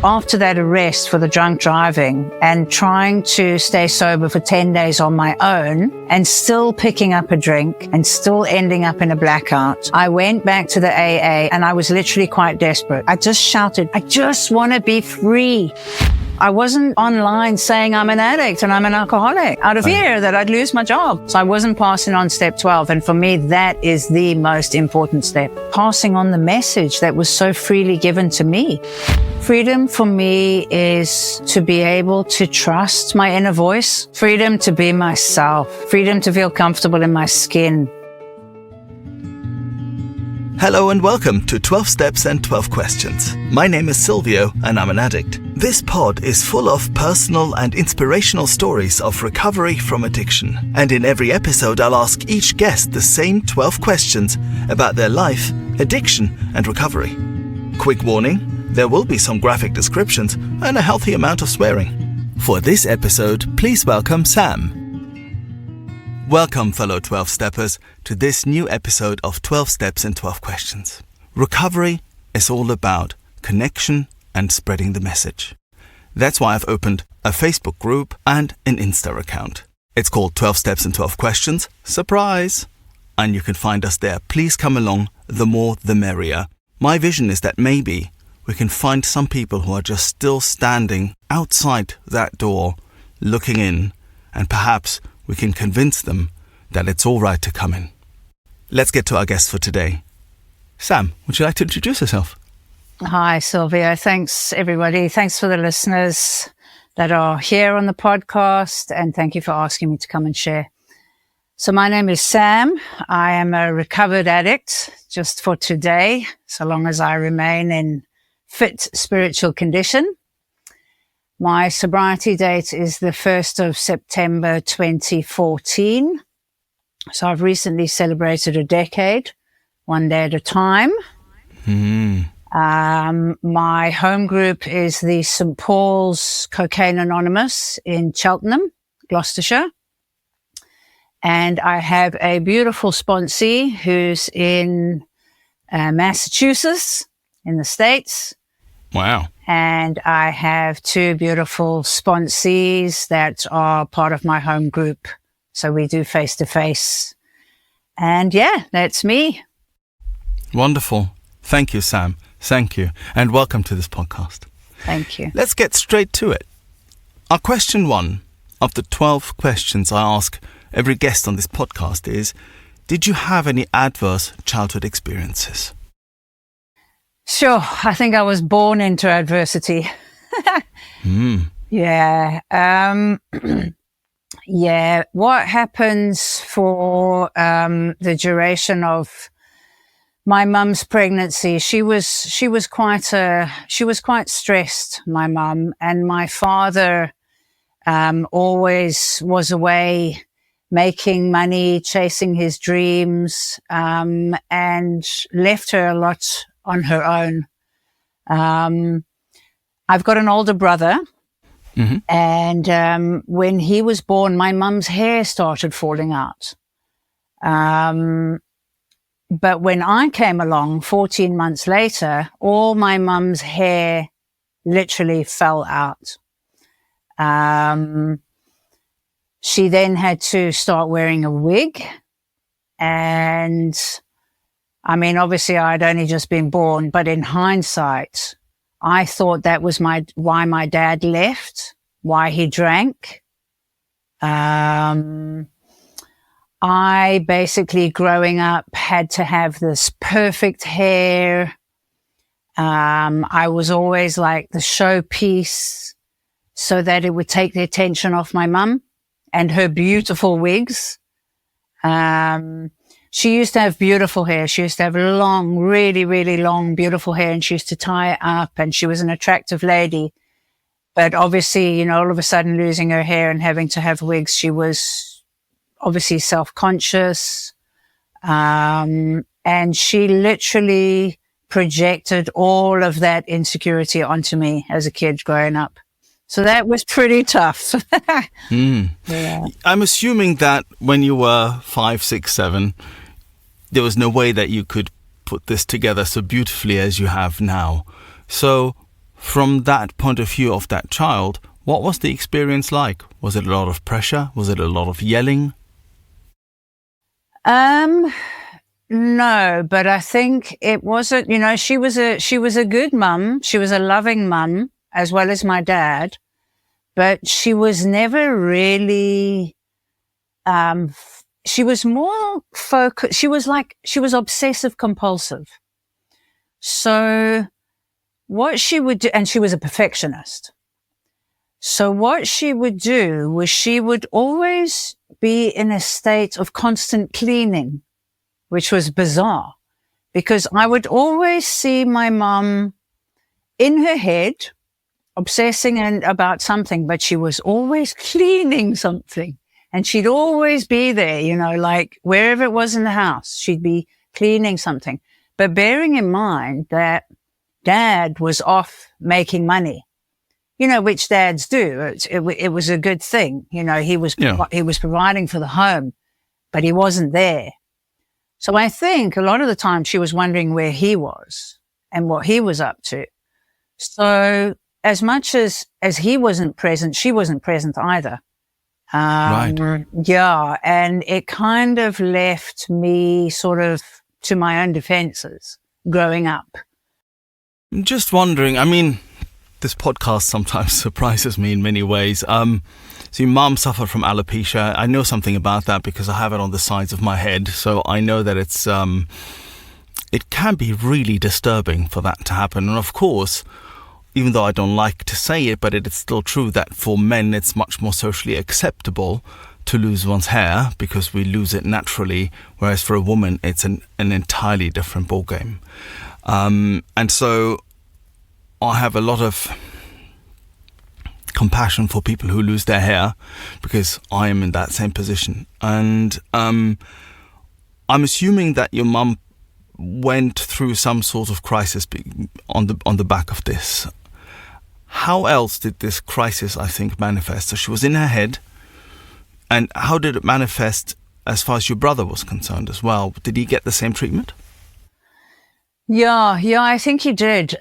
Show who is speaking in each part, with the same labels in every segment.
Speaker 1: After that arrest for the drunk driving and trying to stay sober for 10 days on my own and still picking up a drink and still ending up in a blackout, I went back to the AA and I was literally quite desperate. I just shouted, I just want to be free. I wasn't online saying I'm an addict and I'm an alcoholic out of fear that I'd lose my job. So I wasn't passing on step 12. And for me, that is the most important step. Passing on the message that was so freely given to me. Freedom for me is to be able to trust my inner voice. Freedom to be myself. Freedom to feel comfortable in my skin.
Speaker 2: Hello and welcome to 12 Steps and 12 Questions. My name is Silvio and I'm an addict. This pod is full of personal and inspirational stories of recovery from addiction. And in every episode I'll ask each guest the same 12 questions about their life, addiction and recovery. Quick warning, there will be some graphic descriptions and a healthy amount of swearing. For this episode, please welcome Sam. Welcome, fellow 12-steppers, to this new episode of 12 Steps and 12 Questions. Recovery is all about connection and spreading the message. That's why I've opened a Facebook group and an Insta account. It's called 12 Steps and 12 Questions. Surprise! And you can find us there. Please come along. The more, the merrier. My vision is that maybe we can find some people who are just still standing outside that door, looking in, and perhaps we can convince them that it's all right to come in. Let's get to our guest for today. Sam, would you like to introduce yourself?
Speaker 1: Hi, Sylvia. Thanks, everybody. Thanks for the listeners that are here on the podcast, and thank you for asking me to come and share. So my name is Sam. I am a recovered addict just for today, so long as I remain in fit spiritual condition. My sobriety date is the 1st of September 2014. So I've recently celebrated a decade, one day at a time. My home group is the St. Paul's Cocaine Anonymous in Cheltenham, Gloucestershire. And I have a beautiful sponsee who's in Massachusetts in the States.
Speaker 2: Wow.
Speaker 1: And I have two beautiful sponsees that are part of my home group. So we do face-to-face. And yeah, that's me.
Speaker 2: Wonderful. Thank you, Sam. Thank you. And welcome to this podcast.
Speaker 1: Thank you.
Speaker 2: Let's get straight to it. Our question 1 of the 12 questions I ask every guest on this podcast is, did you have any adverse childhood experiences?
Speaker 1: Sure. I think I was born into adversity. Yeah. Yeah. What happens for the duration of my mum's pregnancy? She was quite stressed, my mum, and my father always was away making money, chasing his dreams, and left her a lot on her own. I've got an older brother, and when he was born, my mum's hair started falling out. But when I came along 14 months later, all my mum's hair literally fell out. She then had to start wearing a wig, and I mean, obviously I'd only just been born, but in hindsight, I thought that was why my dad left, why he drank. I basically, growing up, had to have this perfect hair. I was always like the showpiece so that it would take the attention off my mum and her beautiful wigs. She used to have beautiful hair. She used to have long, really, really long, beautiful hair, and she used to tie it up, and she was an attractive lady. But obviously, you know, all of a sudden losing her hair and having to have wigs, she was obviously self-conscious. And she literally projected all of that insecurity onto me as a kid growing up. So that was pretty tough. Yeah.
Speaker 2: I'm assuming that when you were 5, 6, 7, there was no way that you could put this together so beautifully as you have now. So from that point of view of that child, what was the experience like? Was it a lot of pressure? Was it a lot of yelling?
Speaker 1: No, but I think it wasn't, she was a good mum. She was a loving mum as well as my dad, but she was never really, she was more focused. She was obsessive compulsive. So what she would do, and she was a perfectionist. So what she would do was she would always be in a state of constant cleaning, which was bizarre because I would always see my mum in her head obsessing about something, but she was always cleaning something and she'd always be there, like wherever it was in the house, she'd be cleaning something. But bearing in mind that Dad was off making money, which dads do. It was a good thing. He was providing for the home, but he wasn't there. So I think a lot of the time she was wondering where he was and what he was up to. So as much as he wasn't present, she wasn't present either.
Speaker 2: Right.
Speaker 1: Yeah. And it kind of left me sort of to my own defenses growing up.
Speaker 2: I'm just wondering, this podcast sometimes surprises me in many ways. So your mum suffered from alopecia. I know something about that because I have it on the sides of my head. So I know that it can be really disturbing for that to happen. And of course, even though I don't like to say it, but it is still true that for men, it's much more socially acceptable to lose one's hair because we lose it naturally. Whereas for a woman, it's an entirely different ballgame. And so I have a lot of compassion for people who lose their hair because I am in that same position. And I'm assuming that your mum went through some sort of crisis on the back of this. How else did this crisis, I think, manifest? So she was in her head. And how did it manifest as far as your brother was concerned as well? Did he get the same treatment?
Speaker 1: Yeah, I think he did.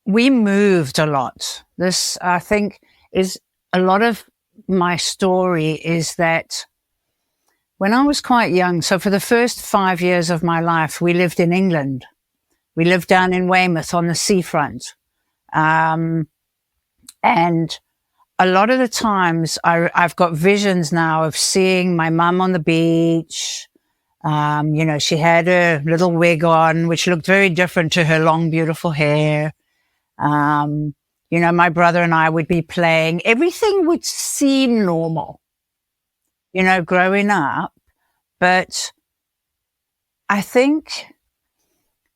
Speaker 1: We moved a lot. This, I think, is a lot of my story is that when I was quite young, so for the first 5 years of my life, we lived in England. We lived down in Weymouth on the seafront. And a lot of the times I've got visions now of seeing my mum on the beach. She had a little wig on, which looked very different to her long, beautiful hair. My brother and I would be playing. Everything would seem normal, growing up. But I think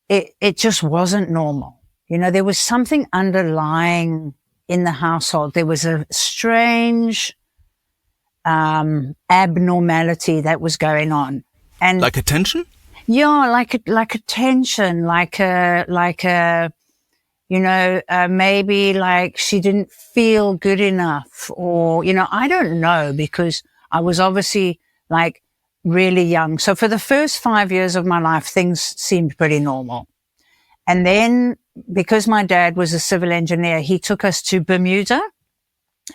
Speaker 1: it just wasn't normal. There was something underlying in the household. There was a strange abnormality that was going on. And
Speaker 2: like a tension?
Speaker 1: Yeah, like a tension, maybe like she didn't feel good enough or, I don't know, because I was obviously like really young. So for the first 5 years of my life, things seemed pretty normal. And then because my dad was a civil engineer, he took us to Bermuda.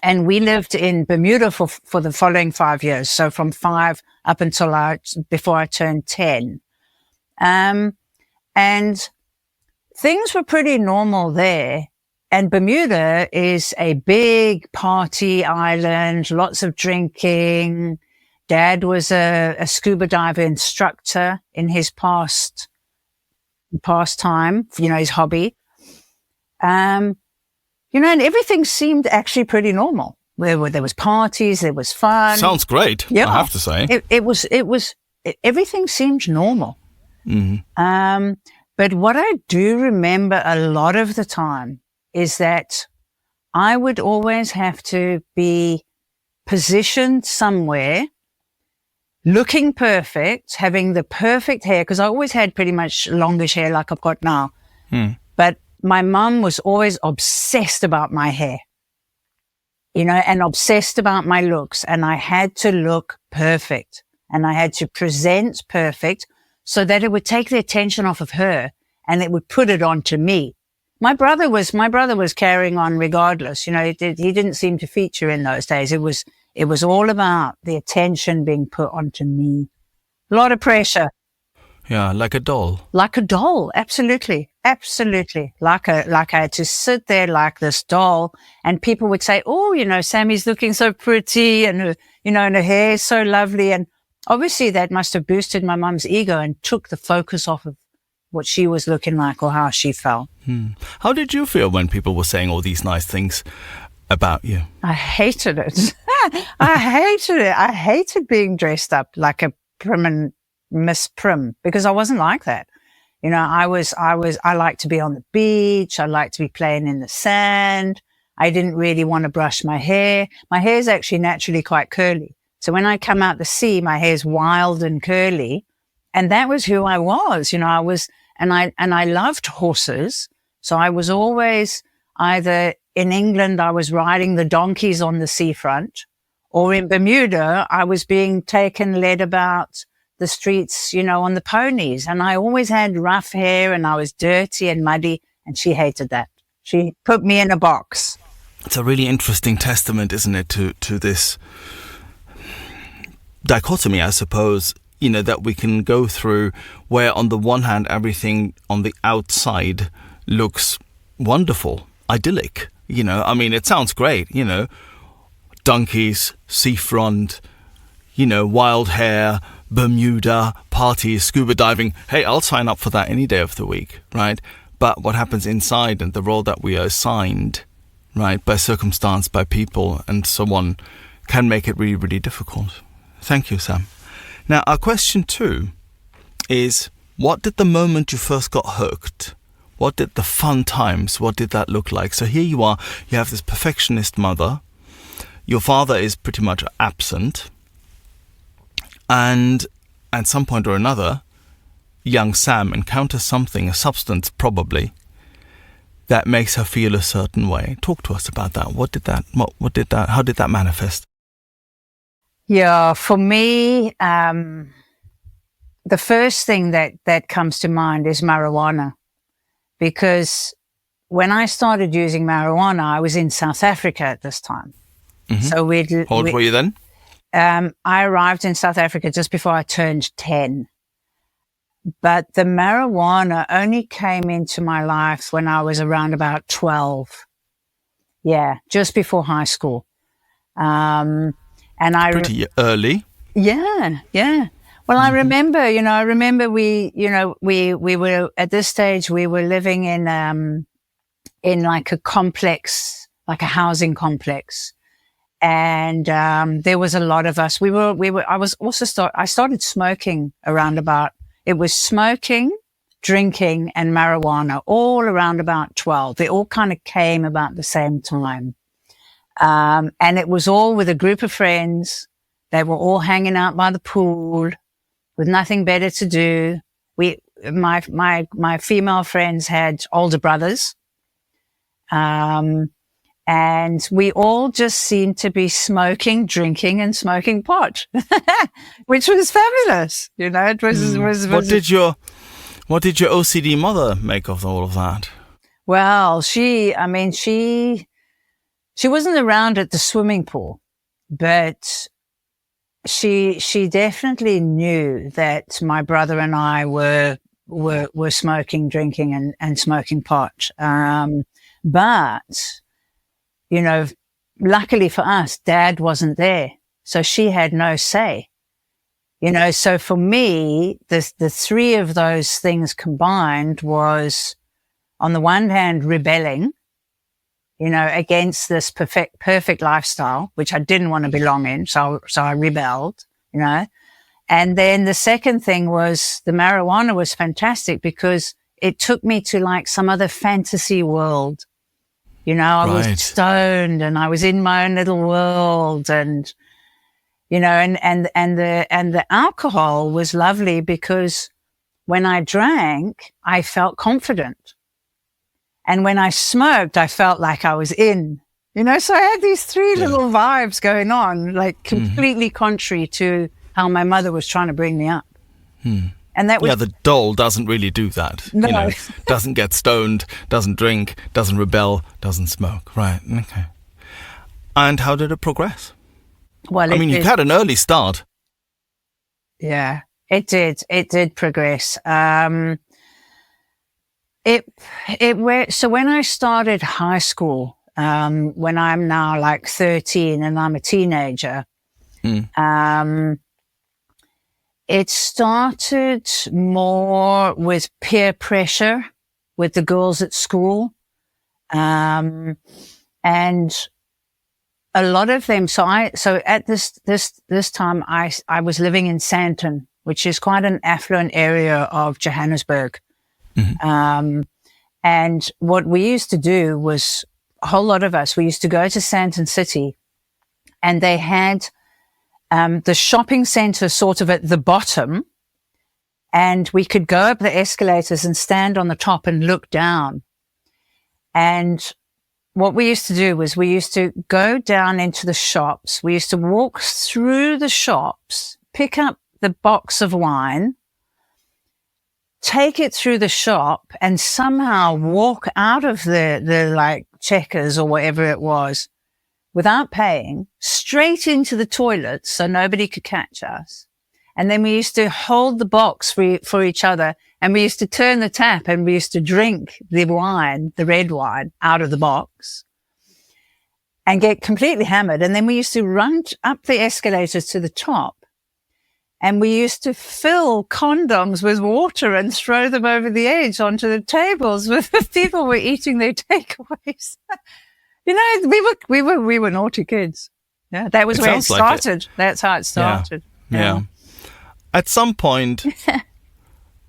Speaker 1: And we lived in Bermuda for the following 5 years. So from 5 up until before I turned 10. And things were pretty normal there. And Bermuda is a big party island, lots of drinking. Dad was a scuba diver instructor in his pastime, his hobby. And everything seemed actually pretty normal. There was parties, there was fun.
Speaker 2: Sounds great, yeah. I have to say.
Speaker 1: Everything seemed normal.
Speaker 2: Mm-hmm.
Speaker 1: But what I do remember a lot of the time is that I would always have to be positioned somewhere, looking perfect, having the perfect hair, because I always had pretty much longish hair like I've got now. But my mum was always obsessed about my hair, and obsessed about my looks. And I had to look perfect and I had to present perfect so that it would take the attention off of her and it would put it onto me. My brother was carrying on regardless. You know, he didn't seem to feature in those days. It was all about the attention being put onto me. A lot of pressure.
Speaker 2: Yeah, like a doll.
Speaker 1: Like a doll. Absolutely. Absolutely. Like I had to sit there like this doll, and people would say, oh, you know, Sammy's looking so pretty, and her, you know, and her hair is so lovely. And obviously that must have boosted my mum's ego and took the focus off of what she was looking like or how she felt.
Speaker 2: How did you feel when people were saying all these nice things about you?
Speaker 1: I hated it. I hated it. I hated being dressed up like a prim and Miss Prim, because I wasn't like that. You know, I liked to be on the beach. I liked to be playing in the sand. I didn't really want to brush my hair. My hair is actually naturally quite curly. So when I come out the sea, my hair's wild and curly. And that was who I was. You know, and I loved horses. So I was always either in England, I was riding the donkeys on the seafront, or in Bermuda, I was being led about the streets, you know, on the ponies. And I always had rough hair and I was dirty and muddy, and she hated that. She put me in a box.
Speaker 2: It's a really interesting testament, isn't it, to this dichotomy, I suppose, you know, that we can go through, where on the one hand, everything on the outside looks wonderful, idyllic. You know, I mean, it sounds great, you know, donkeys, seafront, you know, wild hair, Bermuda, parties, scuba diving. Hey, I'll sign up for that any day of the week, right? But what happens inside and the role that we are assigned, right, by circumstance, by people and so on, can make it really, really difficult. Thank you, Sam. Now, our question 2 is, what did the moment you first got hooked? What did the fun times, what did that look like? So here you are, you have this perfectionist mother. Your father is pretty much absent. And at some point or another, young Sam encounters something, a substance probably, that makes her feel a certain way. Talk to us about that. How did that manifest?
Speaker 1: Yeah, for me, the first thing that comes to mind is marijuana, because when I started using marijuana, I was in South Africa at this time. Mm-hmm. So
Speaker 2: How old were you then?
Speaker 1: I arrived in South Africa just before I turned 10. But the marijuana only came into my life when I was around about 12. Yeah, just before high school. And
Speaker 2: pretty early.
Speaker 1: Yeah. Well, I remember we were at this stage, we were living in like a complex, like a housing complex. And, there was a lot of us. I started smoking around about, it was smoking, drinking and marijuana all around about 12. They all kind of came about the same time. And it was all with a group of friends. They were all hanging out by the pool with nothing better to do. My female friends had older brothers. And we all just seemed to be smoking, drinking and smoking pot, which was fabulous. You know, it was.
Speaker 2: What did your OCD mother make of all of that?
Speaker 1: Well, she wasn't around at the swimming pool, but she definitely knew that my brother and I were smoking, drinking and smoking pot. But, you know, luckily for us, Dad wasn't there. So she had no say. You know, so for me, the three of those things combined was, on the one hand, rebelling, you know, against this perfect lifestyle, which I didn't want to belong in. So I rebelled, you know. And then the second thing was the marijuana was fantastic because it took me to like some other fantasy world. You know, I was stoned and I was in my own little world, and, you know, and the alcohol was lovely because when I drank, I felt confident. And when I smoked, I felt like I was in, you know, so I had these three little vibes going on, like completely contrary to how my mother was trying to bring me up. And And that was...
Speaker 2: Yeah, the doll doesn't really do that.
Speaker 1: No.
Speaker 2: You know, doesn't get stoned, doesn't drink, doesn't rebel, doesn't smoke. Right, okay. And how did it progress?
Speaker 1: Well,
Speaker 2: I mean, you had an early start.
Speaker 1: Yeah, it did. It did progress. So when I started high school, when I'm now like 13 and I'm a teenager, it started more with peer pressure with the girls at school. And a lot of them, so at this time, I was living in Sandton, which is quite an affluent area of Johannesburg. And what we used to do was, a whole lot of us, we used to go to Sandton City, and they had the shopping center sort of at the bottom, and we could go up the escalators and stand on the top and look down. And what we used to do was we used to go down into the shops. We used to walk through the shops, pick up the box of wine, take it through the shop, and somehow walk out of the like Checkers or whatever it was without paying, straight into the toilet so nobody could catch us. And then we used to hold the box for each other, and we used to turn the tap, and we used to drink the wine, the red wine, out of the box and get completely hammered. And then we used to run up the escalators to the top, and we used to fill condoms with water and throw them over the edge onto the tables with people were eating their takeaways. You know, we were naughty kids. Yeah, that was where it started. That's how it started.
Speaker 2: Yeah. At some point,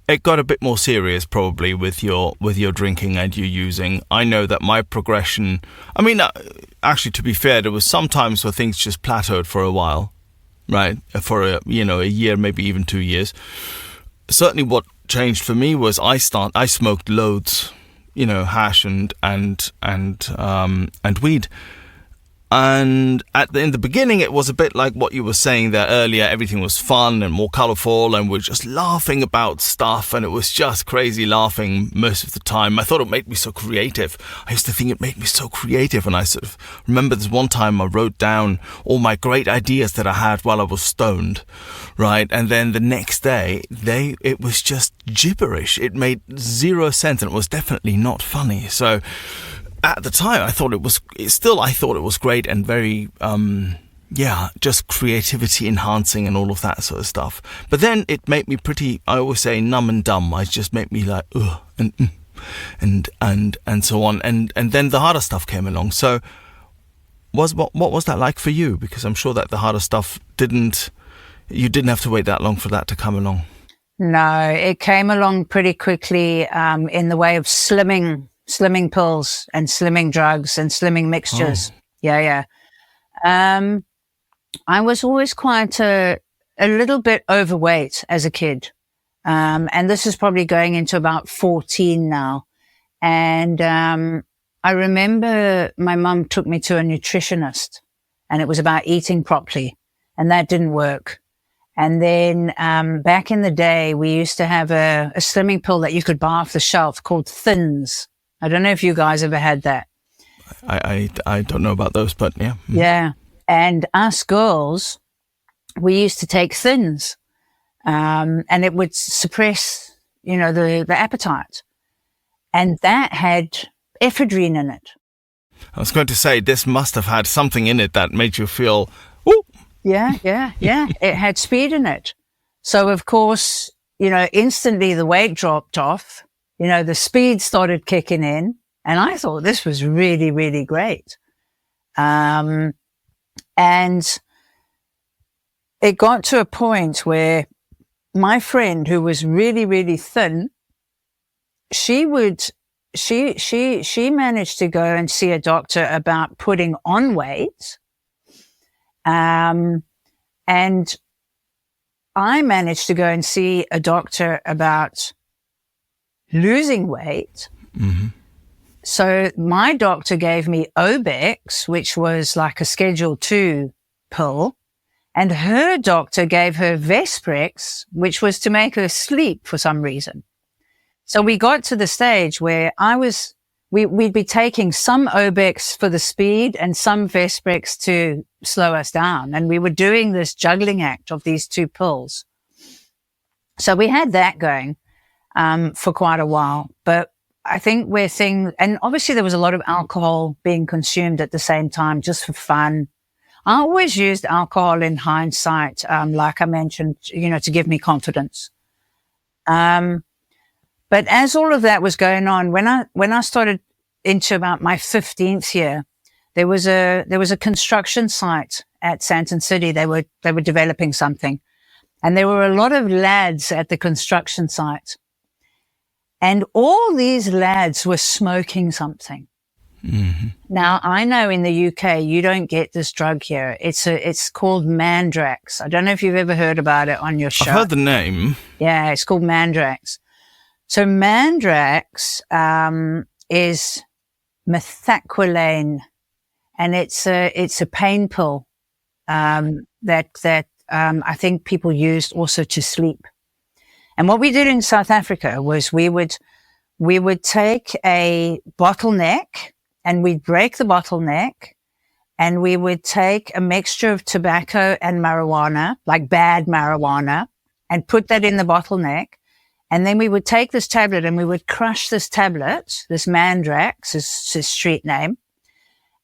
Speaker 2: it got a bit more serious, probably, with your drinking and your using. I know that my progression. I mean, actually, to be fair, there was some times where things just plateaued for a while, right? For a year, maybe even 2 years. Certainly, what changed for me was I smoked loads, hash and weed. And in the beginning, it was a bit like what you were saying there earlier. Everything was fun and more colorful, and we're just laughing about stuff, and it was just crazy laughing most of the time. I thought it made me so creative. I used to think it made me so creative, and I sort of remember this one time I wrote down all my great ideas that I had while I was stoned, right? And then the next day, it was just gibberish. It made zero sense, and it was definitely not funny. So at the time, I thought it was great and very, just creativity enhancing and all of that sort of stuff. But then it made me pretty, I always say, numb and dumb. It just made me like, ugh, and so on. And then the harder stuff came along. So what was that like for you? Because I'm sure that the harder stuff you didn't have to wait that long for that to come along.
Speaker 1: No, it came along pretty quickly, in the way of slimming pills and slimming drugs and slimming mixtures. Oh. Yeah. I was always quite a little bit overweight as a kid. And this is probably going into about 14 now. And I remember my mum took me to a nutritionist, and it was about eating properly, and that didn't work. And then back in the day, we used to have a slimming pill that you could buy off the shelf called Thins. I don't know if you guys ever had that.
Speaker 2: I don't know about those, but yeah.
Speaker 1: Yeah. And us girls, we used to take Thins, and it would suppress, the appetite. And that had ephedrine in it.
Speaker 2: I was going to say, this must have had something in it that made you feel, ooh.
Speaker 1: Yeah. It had speed in it. So, of course, instantly the weight dropped off. The speed started kicking in, and I thought this was really, really great. And it got to a point where my friend, who was really, really thin, she managed to go and see a doctor about putting on weight. And I managed to go and see a doctor about losing weight.
Speaker 2: Mm-hmm.
Speaker 1: So my doctor gave me Obex, which was like a Schedule 2 pill, And her doctor gave her Vesprex, which was to make her sleep for some reason. So we got to the stage where we'd be taking some Obex for the speed and some Vesprex to slow us down. And we were doing this juggling act of these two pills. So we had that going, for quite a while. But I think and obviously there was a lot of alcohol being consumed at the same time, just for fun. I always used alcohol in hindsight, like I mentioned, to give me confidence. But as all of that was going on, when I started into about my 15th year, there was a construction site at Santon City. They were developing something, and there were a lot of lads at the construction site, and all these lads were smoking something. Mm-hmm. Now, I know in the UK, you don't get this drug here. It's called Mandrax. I don't know if you've ever heard about it on your show.
Speaker 2: I've heard the name.
Speaker 1: Yeah, it's called Mandrax. So Mandrax, is methaqualane, and it's a pain pill, that I think people used also to sleep. And what we did in South Africa was we would take a bottleneck, and we'd break the bottleneck, and we would take a mixture of tobacco and marijuana, like bad marijuana, and put that in the bottleneck. And then we would take this tablet and we would crush this tablet, this Mandrax is his street name.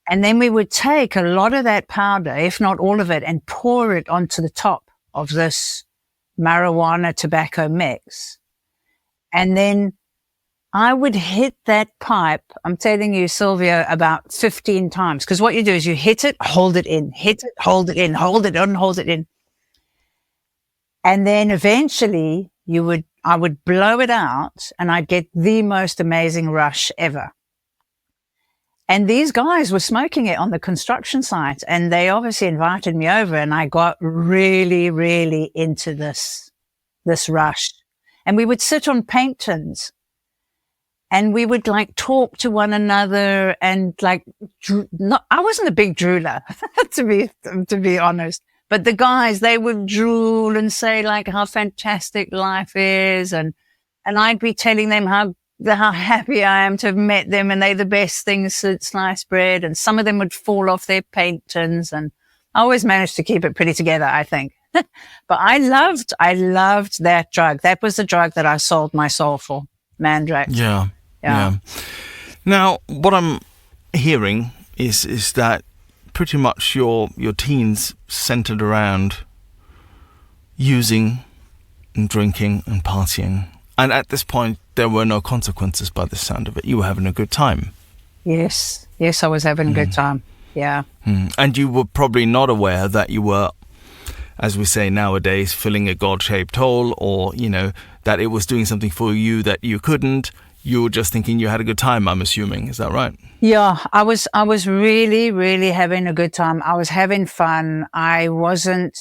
Speaker 1: And then we would take a lot of that powder, if not all of it, and pour it onto the top of this marijuana tobacco mix. And then I would hit that pipe, I'm telling you, Silvio, about 15 times. Because what you do is you hit it, hold it in, hit it, hold it in, hold it on, hold it in. And then eventually I would blow it out, and I'd get the most amazing rush ever. And these guys were smoking it on the construction site, and they obviously invited me over, and I got really, really into this rush. And we would sit on paint tins, and we would like talk to one another, and like, I wasn't a big drooler, to be honest. But the guys, they would drool and say like how fantastic life is. And I'd be telling them how happy I am to have met them, and they're the best things since sliced bread. And some of them would fall off their paint tins, and I always managed to keep it pretty together, I think. But I loved that drug. That was the drug that I sold my soul for, Mandrax.
Speaker 2: Yeah. Now, what I'm hearing is that pretty much your teens centered around using and drinking and partying. And at this point, there were no consequences by the sound of it. You were having a good time.
Speaker 1: Yes, I was having a good time. Yeah.
Speaker 2: And you were probably not aware that you were, as we say nowadays, filling a God-shaped hole, or, that it was doing something for you that you couldn't. You were just thinking you had a good time, I'm assuming. Is that right?
Speaker 1: Yeah, I was really, really having a good time. I was having fun. I wasn't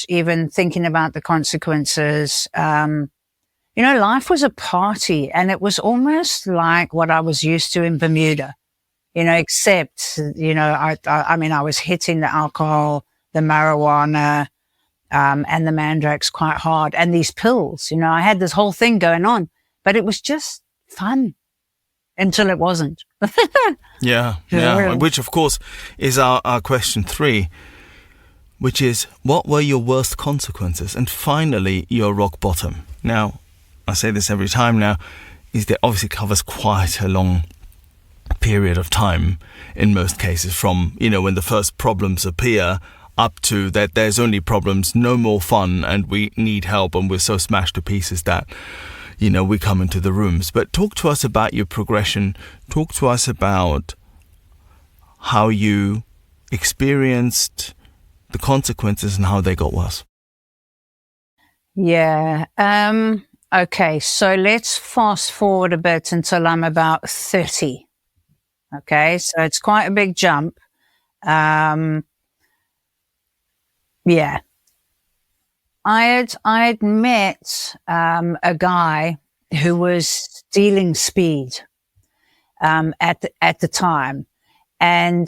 Speaker 1: even thinking about the consequences. Life was a party, and it was almost like what I was used to in Bermuda, except, I was hitting the alcohol, the marijuana, and the Mandrax quite hard, and these pills, I had this whole thing going on, but it was just fun until it wasn't.
Speaker 2: Yeah. Which, of course, is our question 3, which is, what were your worst consequences? And finally, your rock bottom. Now, I say this every time now, is that obviously covers quite a long period of time in most cases, from, when the first problems appear up to that there's only problems, no more fun, and we need help, and we're so smashed to pieces that we come into the rooms. But talk to us about your progression. Talk to us about how you experienced the consequences and how they got worse.
Speaker 1: Yeah. Okay. So let's fast forward a bit until I'm about 30. Okay. So it's quite a big jump. Yeah. I had met a guy who was stealing speed at the time, and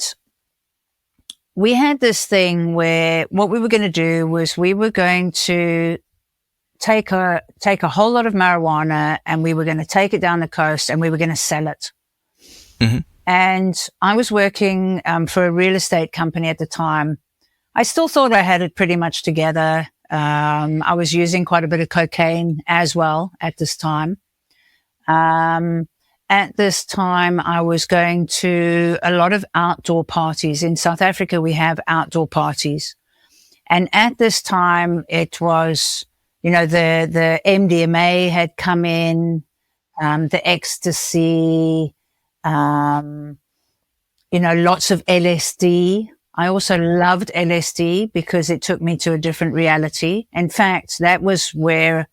Speaker 1: we had this thing where what we were going to do was we were going to take a whole lot of marijuana and we were going to take it down the coast and we were going to sell it.
Speaker 2: Mm-hmm.
Speaker 1: And I was working for a real estate company at the time. I still thought I had it pretty much together. I was using quite a bit of cocaine as well at this time. At this time, I was going to a lot of outdoor parties. In South Africa, we have outdoor parties. And at this time, it was, you know, the MDMA had come in, the ecstasy, you know, lots of LSD. I also loved LSD because it took me to a different reality. In fact, that was where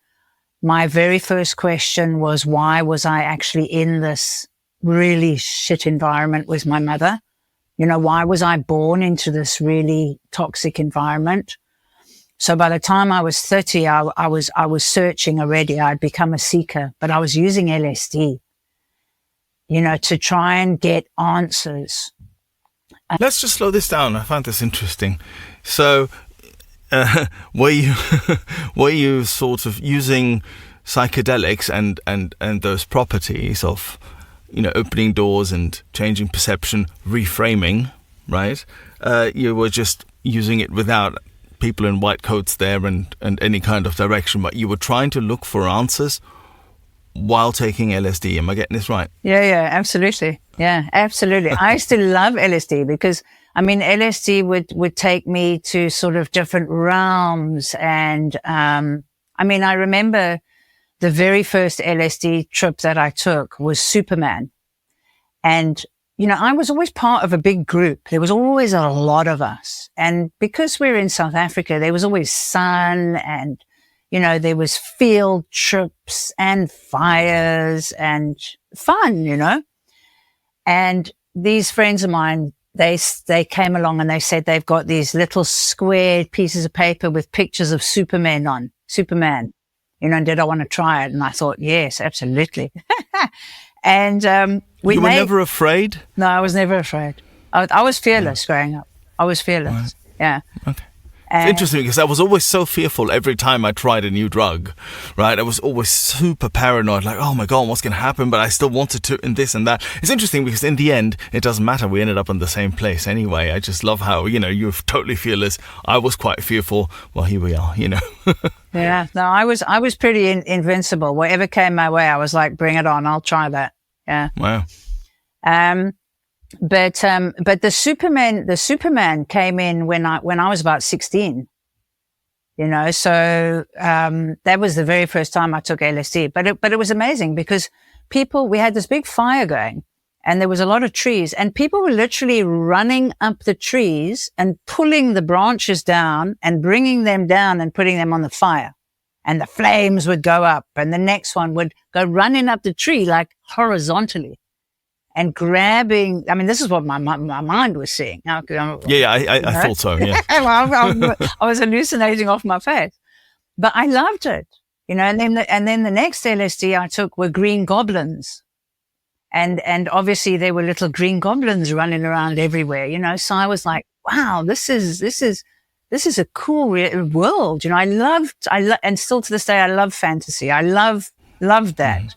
Speaker 1: my very first question was, why was I actually in this really shit environment with my mother? You know, why was I born into this really toxic environment? So by the time I was 30, I was searching already. I'd become a seeker, but I was using LSD, you know, to try and get answers.
Speaker 2: Let's just slow this down. I found this interesting. So, were you sort of using psychedelics and those properties of, you know, opening doors and changing perception, reframing, right? You were just using it without people in white coats there and any kind of direction, but you were trying to look for answers while taking LSD. Am I getting this right?
Speaker 1: Yeah, absolutely. Yeah, absolutely. I used to love LSD because, I mean, LSD would take me to sort of different realms. And, I mean, I remember the very first LSD trip that I took was Superman. And, you know, I was always part of a big group. There was always a lot of us. And because we're in South Africa, there was always sun and, you know, there was field trips and fires and fun, you know. And these friends of mine, they came along and they said they've got these little square pieces of paper with pictures of Superman, you know, and did I want to try it? And I thought, yes, absolutely. And you
Speaker 2: were never afraid?
Speaker 1: No, I was never afraid. I was fearless growing up. I was fearless.
Speaker 2: Right.
Speaker 1: Yeah.
Speaker 2: Okay. It's interesting because I was always so fearful every time I tried a new drug, right? I was always super paranoid, like, oh my God, what's going to happen? But I still wanted to, and this and that. It's interesting because in the end, it doesn't matter. We ended up in the same place anyway. I just love how, you know, you're totally fearless. I was quite fearful. Well, here we are, you know.
Speaker 1: Yeah, no, I was pretty invincible. Whatever came my way, I was like, bring it on. I'll try that. Yeah.
Speaker 2: Wow.
Speaker 1: But the Superman came in when I was about 16, you know, so, that was the very first time I took LSD, but it was amazing because we had this big fire going and there was a lot of trees and people were literally running up the trees and pulling the branches down and bringing them down and putting them on the fire, and the flames would go up and the next one would go running up the tree like horizontally. And grabbing, I mean, this is what my mind was seeing.
Speaker 2: I thought so, yeah.
Speaker 1: I was hallucinating off my face. But I loved it, you know, and then the next LSD I took were green goblins. And obviously there were little green goblins running around everywhere, you know, so I was like, wow, this is a cool world. You know, and still to this day, I love fantasy. I loved that.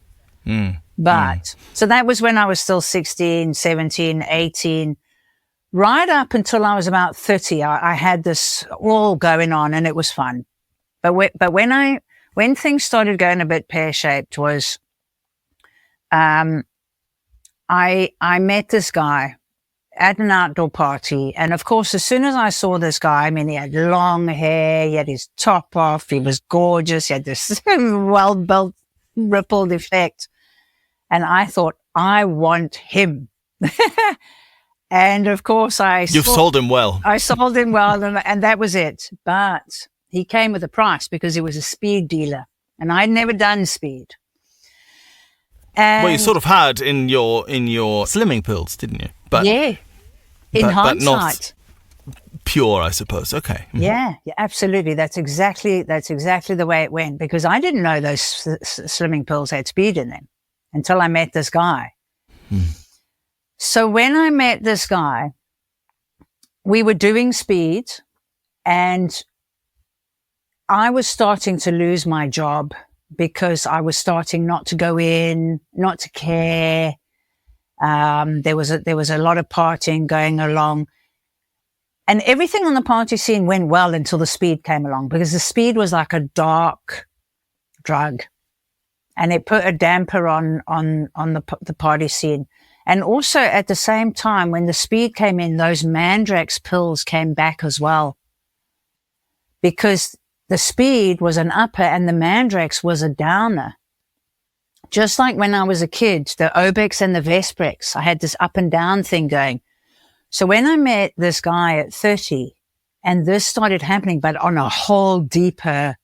Speaker 1: But so that was when I was still 16, 17, 18, right up until I was about 30. I had this all going on and it was fun. But when things started going a bit pear-shaped was, I met this guy at an outdoor party. And of course, as soon as I saw this guy, I mean, he had long hair, he had his top off, he was gorgeous, he had this well-built, rippled effect. And I thought, I want him. And of course,
Speaker 2: You've sold him well.
Speaker 1: I sold him well, and that was it. But he came with a price because he was a speed dealer, and I'd never done speed. And
Speaker 2: well, you sort of had in your slimming pills, didn't you? But
Speaker 1: yeah, in hindsight.
Speaker 2: But not pure, I suppose. Okay. Mm-hmm.
Speaker 1: Yeah, absolutely. That's exactly the way it went, because I didn't know those slimming pills had speed in them until I met this guy. So when I met this guy, we were doing speed, and I was starting to lose my job because I was starting not to go in, not to care. There was a lot of partying going along, and everything on the party scene went well until the speed came along, because the speed was like a dark drug, and it put a damper on the party scene. And also at the same time, when the speed came in, those Mandrax pills came back as well, because the speed was an upper and the Mandrax was a downer. Just like when I was a kid, the Obex and the Vesprex, I had this up and down thing going. So when I met this guy at 30, and this started happening, but on a whole deeper,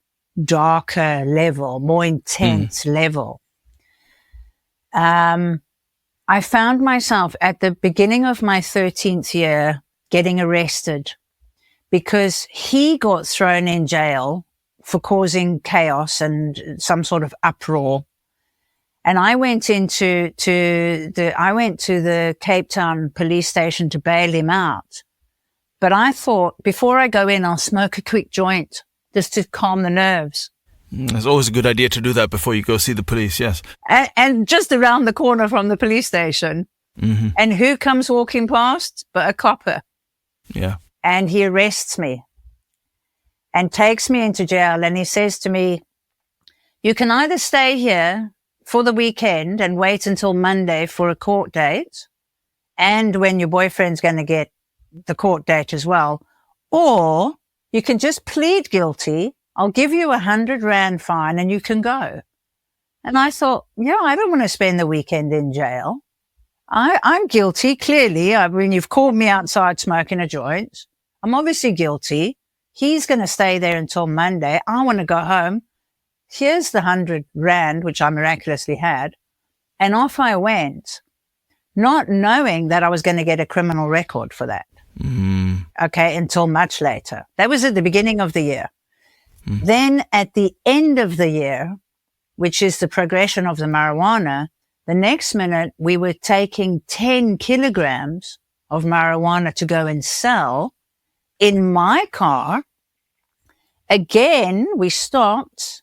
Speaker 1: darker level, more intense level, I found myself at the beginning of my 13th year getting arrested, because he got thrown in jail for causing chaos and some sort of uproar. And I went to the Cape Town police station to bail him out. But I thought, before I go in, I'll smoke a quick joint just to calm the nerves.
Speaker 2: It's always a good idea to do that before you go see the police, yes.
Speaker 1: And just around the corner from the police station. Mm-hmm. And who comes walking past but a copper?
Speaker 2: Yeah.
Speaker 1: And he arrests me and takes me into jail. And he says to me, you can either stay here for the weekend and wait until Monday for a court date, and when your boyfriend's going to get the court date as well, or you can just plead guilty. I'll give you 100 Rand fine and you can go. And I thought, yeah, I don't want to spend the weekend in jail. I'm guilty, clearly. I mean, you've called me outside smoking a joint. I'm obviously guilty. He's going to stay there until Monday. I want to go home. Here's the 100 Rand, which I miraculously had. And off I went, not knowing that I was going to get a criminal record for that. Mm. Okay, until much later. That was at the beginning of the year. Mm. Then at the end of the year, which is the progression of the marijuana, the next minute we were taking 10 kilograms of marijuana to go and sell in my car. Again, we stopped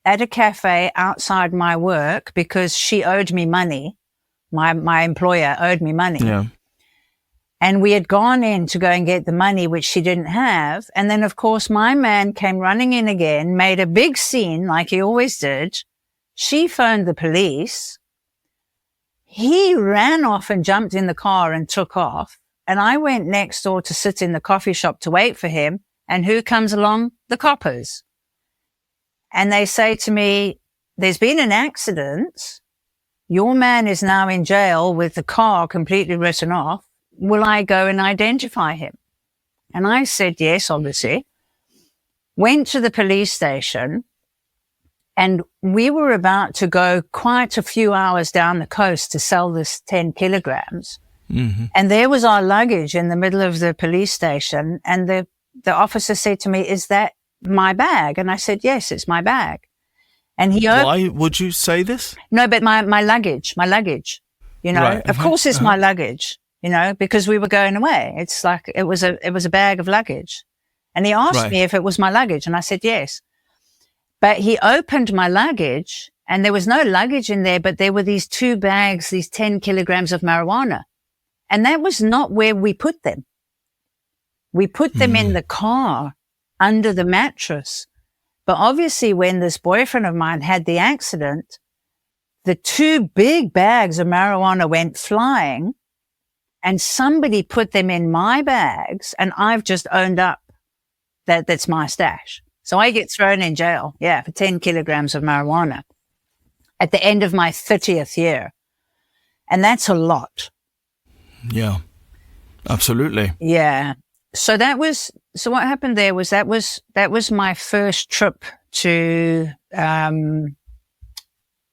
Speaker 1: at a cafe outside my work because she owed me money. My employer owed me money. Yeah. And we had gone in to go and get the money, which she didn't have. And then, of course, my man came running in again, made a big scene like he always did. She phoned the police. He ran off and jumped in the car and took off. And I went next door to sit in the coffee shop to wait for him. And who comes along? The coppers. And they say to me, there's been an accident. Your man is now in jail with the car completely written off. Will I go and identify him? And I said, yes, obviously. Went to the police station, and we were about to go quite a few hours down the coast to sell this 10 kilograms. Mm-hmm. And there was our luggage in the middle of the police station. And the officer said to me, is that my bag? And I said, yes, it's my bag. And he
Speaker 2: Why would you say this?
Speaker 1: No, but my luggage, you know, right. Of course it's my luggage, you know, because we were going away. It's like, it was a bag of luggage. And he asked me if it was my luggage. And I said, yes. But he opened my luggage and there was no luggage in there, but there were these 2 bags, these 10 kilograms of marijuana. And that was not where we put them. We put them in the car under the mattress. But obviously when this boyfriend of mine had the accident, the 2 big bags of marijuana went flying and somebody put them in my bags, and I've just owned up that that's my stash. So I get thrown in jail, for 10 kilograms of marijuana at the end of my 30th year. And that's a lot.
Speaker 2: Yeah, absolutely.
Speaker 1: Yeah. So what happened there was that was my first trip to, in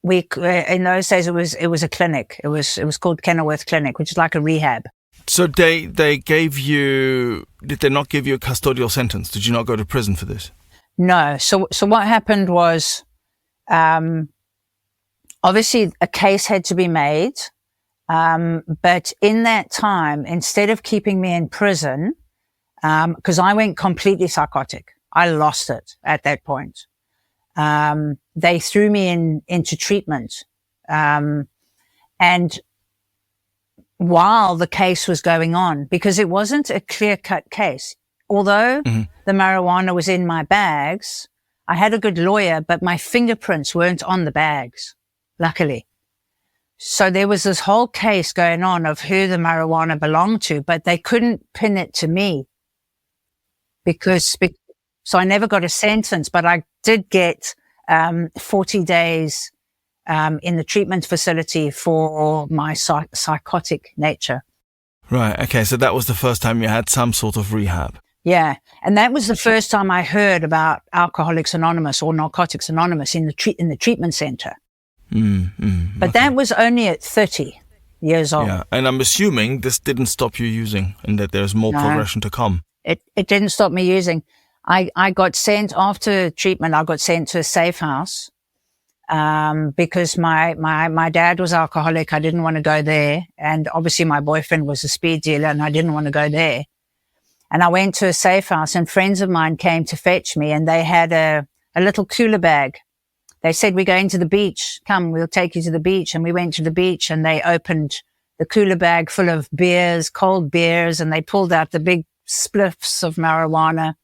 Speaker 1: those days it was a clinic. It was called Kenilworth Clinic, which is like a rehab.
Speaker 2: So they did they not give you a custodial sentence? Did you not go to prison for this?
Speaker 1: No. So what happened was, obviously a case had to be made. But in that time, instead of keeping me in prison, because I went completely psychotic. I lost it at that point. They threw me into treatment. And while the case was going on, because it wasn't a clear-cut case, although the marijuana was in my bags, I had a good lawyer, but my fingerprints weren't on the bags, luckily. So there was this whole case going on of who the marijuana belonged to, but they couldn't pin it to me so I never got a sentence, but I did get 40 days in the treatment facility for my psychotic nature.
Speaker 2: Right. Okay. So that was the first time you had some sort of rehab.
Speaker 1: Yeah. And that was the first time I heard about Alcoholics Anonymous or Narcotics Anonymous in the treatment center. But that was only at 30 years old.
Speaker 2: Yeah. And I'm assuming this didn't stop you using and that there's more progression to come.
Speaker 1: It didn't stop me using. I got sent after treatment. I got sent to a safe house, because my dad was alcoholic. I didn't want to go there. And obviously my boyfriend was a speed dealer and I didn't want to go there. And I went to a safe house and friends of mine came to fetch me and they had a little cooler bag. They said, we're going to the beach. Come, we'll take you to the beach. And we went to the beach and they opened the cooler bag full of beers, cold beers, and they pulled out the big spliffs of marijuana.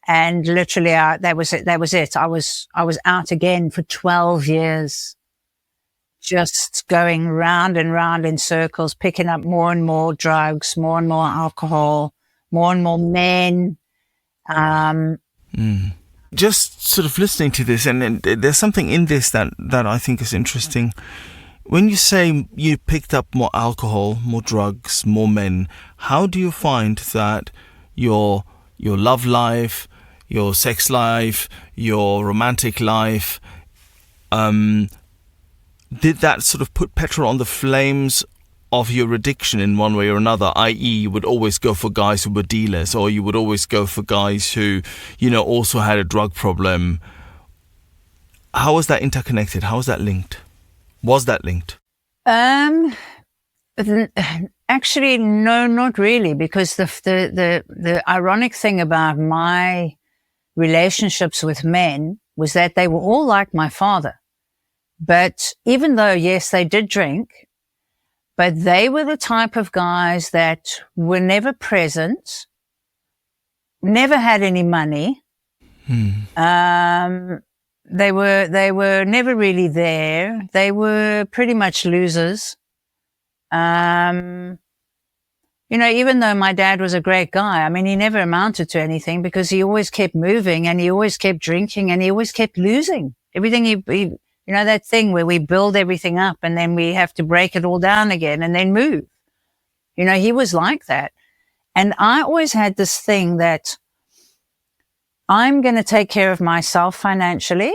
Speaker 1: And literally, that was it. I was out again for 12 years, just going round and round in circles, picking up more and more drugs, more and more alcohol, more and more men.
Speaker 2: Just sort of listening to this, and there's something in this that I think is interesting. When you say you picked up more alcohol, more drugs, more men, how do you find that your love life, your sex life, your romantic life, did that sort of put petrol on the flames of your addiction in one way or another, i.e. you would always go for guys who were dealers, or you would always go for guys who, also had a drug problem? How was that interconnected? How was that linked? Was that linked?
Speaker 1: Actually, no, not really, because the ironic thing about my relationships with men was that they were all like my father. But even though, yes, they did drink, but they were the type of guys that were never present, never had any money. They were never really there. They were pretty much losers. Even though my dad was a great guy, I mean, he never amounted to anything because he always kept moving and he always kept drinking and he always kept losing everything. He that thing where we build everything up and then we have to break it all down again and then move. He was like that. And I always had this thing that I'm going to take care of myself financially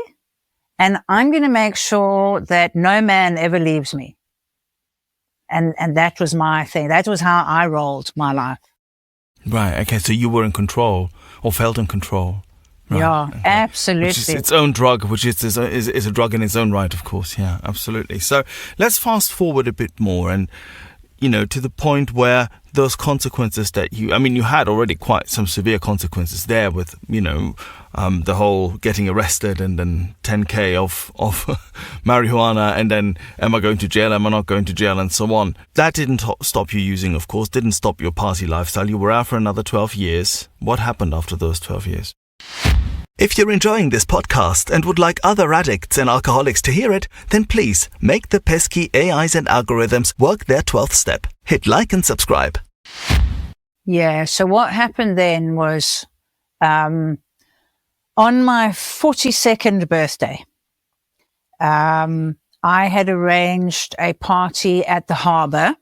Speaker 1: and I'm going to make sure that no man ever leaves me. And that was my thing. That was how I rolled my life. Right.
Speaker 2: Okay. So you were in control or felt in control. Right.
Speaker 1: Yeah,
Speaker 2: okay.
Speaker 1: absolutely.
Speaker 2: Which is its own drug, which is a drug in its own right, of course. Yeah, absolutely. So let's fast forward a bit more and, to the point where those consequences that you had already quite some severe consequences there with, the whole getting arrested and then 10K of marijuana and then am I going to jail, am I not going to jail and so on. That didn't stop you using, of course, didn't stop your party lifestyle. You were out for another 12 years. What happened after those 12 years?
Speaker 3: If you're enjoying this podcast and would like other addicts and alcoholics to hear it, then please make the pesky AIs and algorithms work their 12th step. Hit like and subscribe.
Speaker 1: Yeah, so what happened then was on my 42nd birthday, I had arranged a party at the harbour.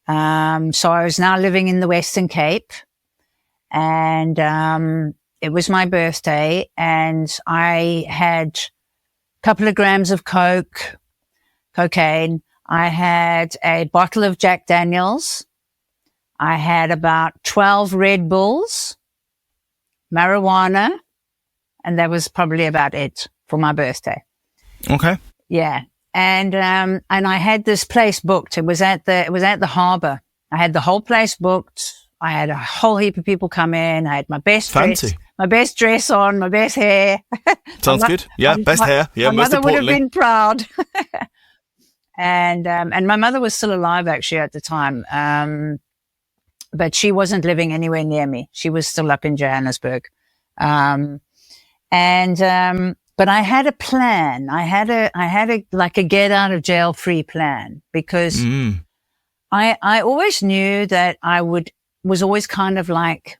Speaker 1: So I was now living in the Western Cape and it was my birthday and I had a couple of grams of cocaine. I had a bottle of Jack Daniels. I had about 12 Red Bulls, marijuana, and that was probably about it for my birthday.
Speaker 2: Okay.
Speaker 1: Yeah. And I had this place booked. It was at the harbour. I had the whole place booked. I had a whole heap of people come in. I had my best
Speaker 2: Fancy.
Speaker 1: dress on, my best hair.
Speaker 2: Sounds good. Yeah, best hair. Yeah,
Speaker 1: my
Speaker 2: most
Speaker 1: mother would have
Speaker 2: importantly.
Speaker 1: been proud. And my mother was still alive actually at the time. But she wasn't living anywhere near me. She was still up in Johannesburg. But I had a plan. I had a like a get out of jail free plan, because I always knew that I was always kind of like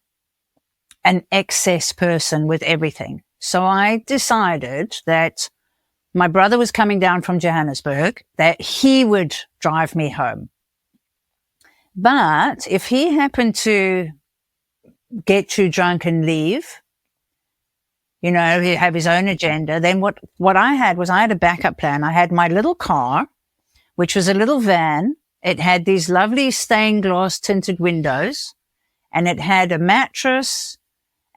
Speaker 1: an excess person with everything. So I decided that my brother was coming down from Johannesburg, that he would drive me home. But if he happened to get too drunk and leave, you know, he'd have his own agenda, then what I had was I had a backup plan. I had my little car, which was a little van. It had these lovely stained glass tinted windows, and it had a mattress,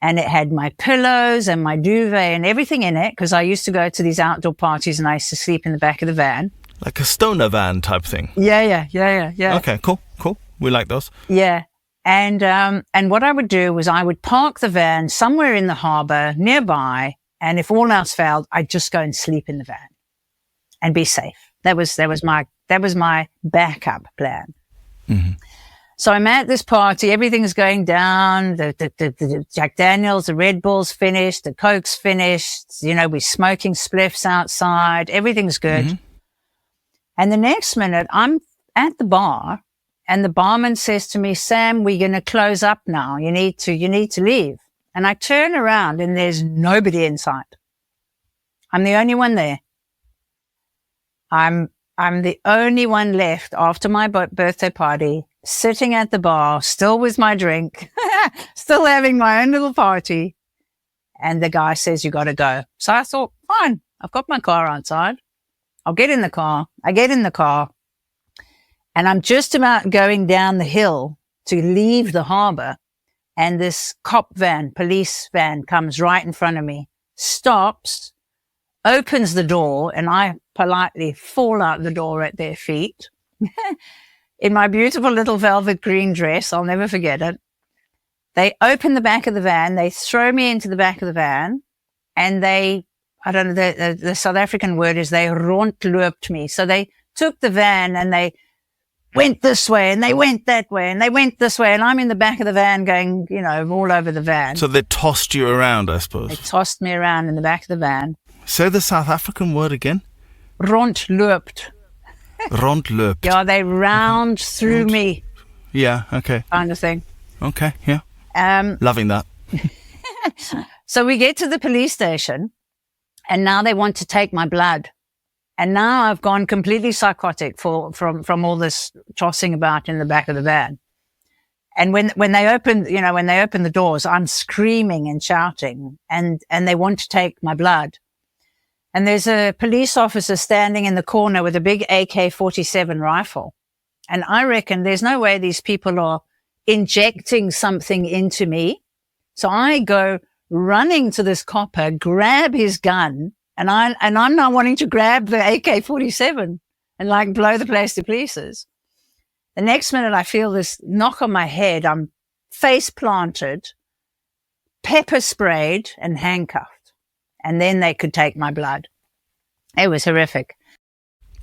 Speaker 1: and it had my pillows and my duvet and everything in it, because I used to go to these outdoor parties and I used to sleep in the back of the van.
Speaker 2: Like a stoner van type thing.
Speaker 1: Yeah.
Speaker 2: Okay, cool. We like those.
Speaker 1: Yeah. And what I would do was I would park the van somewhere in the harbour nearby. And if all else failed, I'd just go and sleep in the van and be safe. That was my backup plan. Mm-hmm. So I'm at this party, everything's going down, the Jack Daniels, the Red Bull's finished, the Coke's finished, you know, we're smoking spliffs outside, everything's good. Mm-hmm. And the next minute I'm at the bar and the barman says to me, Sam, we're going to close up now. You need to leave. And I turn around and there's nobody in sight. I'm the only one there. I'm the only one left after my birthday party, sitting at the bar, still with my drink, still having my own little party. And the guy says, you got to go. So I thought, fine, I've got my car outside. I'll get in the car. I get in the car and I'm just about going down the hill to leave the harbour. And this police van comes right in front of me, stops, opens the door, and I politely fall out the door at their feet in my beautiful little velvet green dress. I'll never forget it. They open the back of the van. They throw me into the back of the van, and I don't know, the South African word is they rondloopt me. So they took the van and they went this way and they went that way and they went this way. And I'm in the back of the van going, you know, all over the van.
Speaker 2: So they tossed you around, I suppose.
Speaker 1: They tossed me around in the back of the van.
Speaker 2: Say the South African word again.
Speaker 1: Rondloopt.
Speaker 2: Rondloopt.
Speaker 1: Yeah, they round through me.
Speaker 2: Yeah, okay.
Speaker 1: Kind of thing.
Speaker 2: Okay, yeah. Loving that.
Speaker 1: So we get to the police station and now they want to take my blood. And now I've gone completely psychotic from all this tossing about in the back of the van. And when they open the doors, I'm screaming and shouting and they want to take my blood. And there's a police officer standing in the corner with a big AK-47 rifle. And I reckon there's no way these people are injecting something into me. So I go running to this copper, grab his gun, and I'm now wanting to grab the AK-47 and like blow the place to pieces. The next minute I feel this knock on my head. I'm face planted, pepper sprayed and handcuffed. And then they could take my blood. It was horrific.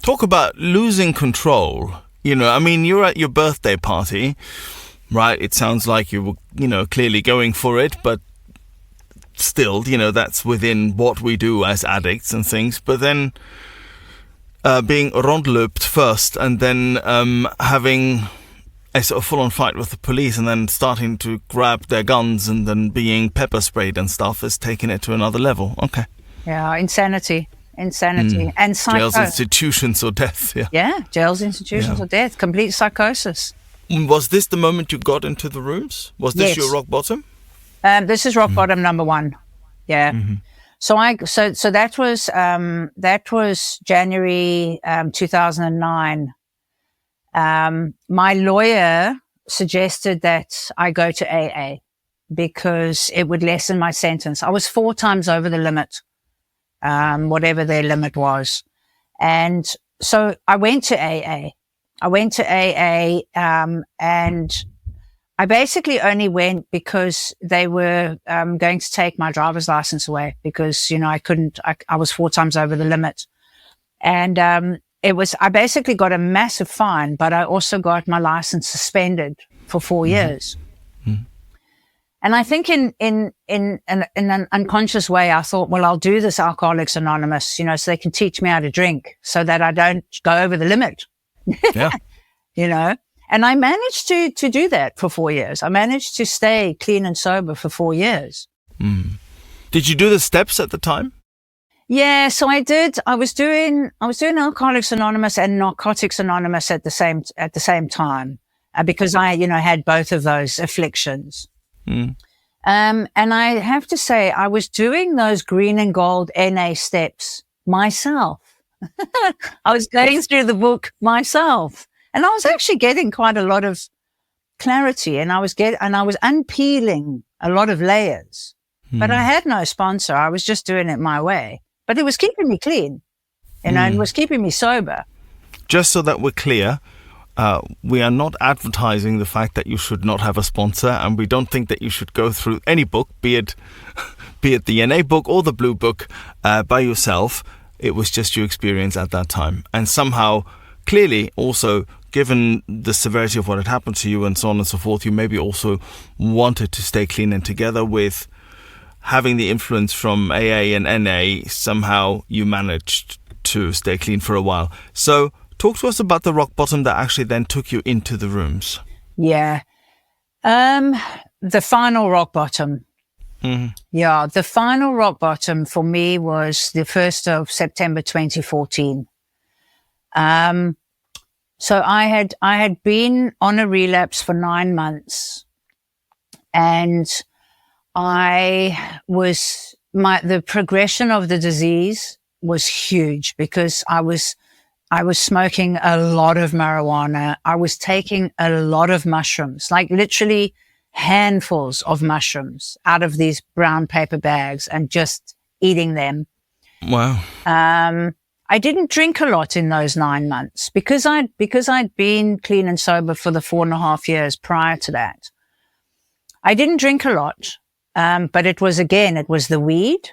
Speaker 2: Talk about losing control. You know, I mean, you're at your birthday party, right? It sounds like you were, you know, clearly going for it, but still, you know, that's within what we do as addicts and things. But then being rondloopt first and then having a sort of full-on fight with the police and then starting to grab their guns and then being pepper sprayed and stuff has taken it to another level. Okay.
Speaker 1: Yeah, insanity. And psycho.
Speaker 2: Jails, institutions, or death.
Speaker 1: Yeah, jails, institutions, or death. Complete psychosis.
Speaker 2: Was this the moment you got into the rooms? Was this your rock bottom?
Speaker 1: This is rock bottom number one. Yeah. Mm-hmm. So that was January 2009. My lawyer suggested that I go to AA because it would lessen my sentence. I was 4 times over the limit, whatever their limit was. And so I went to AA. And I basically only went because they were going to take my driver's license away because, I was 4 times over the limit. And I basically got a massive fine, but I also got my license suspended for 4 years. Mm-hmm. And I think in an unconscious way, I thought, well, I'll do this Alcoholics Anonymous, so they can teach me how to drink so that I don't go over the limit. Yeah. And I managed to do that for 4 years. I managed to stay clean and sober for 4 years.
Speaker 3: Mm. Did you do the steps at the time?
Speaker 1: Yeah, so I did. I was doing Alcoholics Anonymous and Narcotics Anonymous at the same time because I, had both of those afflictions. Mm. And I have to say, I was doing those green and gold NA steps myself. I was going through the book myself, and I was actually getting quite a lot of clarity, and I was unpeeling a lot of layers. But I had no sponsor. I was just doing it my way. But it was keeping me clean, and it was keeping me sober.
Speaker 3: Just so that we're clear, we are not advertising the fact that you should not have a sponsor, and we don't think that you should go through any book, be it the NA book or the Blue book, by yourself. It was just your experience at that time. And somehow, clearly, also, given the severity of what had happened to you and so on and so forth, you maybe also wanted to stay clean, and together with having the influence from AA and NA, somehow you managed to stay clean for a while. So talk to us about the rock bottom that actually then took you into the rooms.
Speaker 1: Yeah. The final rock bottom. Mm-hmm. Yeah, the final rock bottom for me was the 1st of September 2014. So I had been on a relapse for 9 months, and the progression of the disease was huge because I was smoking a lot of marijuana. I was taking a lot of mushrooms, like literally handfuls of mushrooms out of these brown paper bags and just eating them.
Speaker 3: Wow.
Speaker 1: I didn't drink a lot in those 9 months because I'd been clean and sober for the 4.5 years prior to that. I didn't drink a lot. But it was the weed,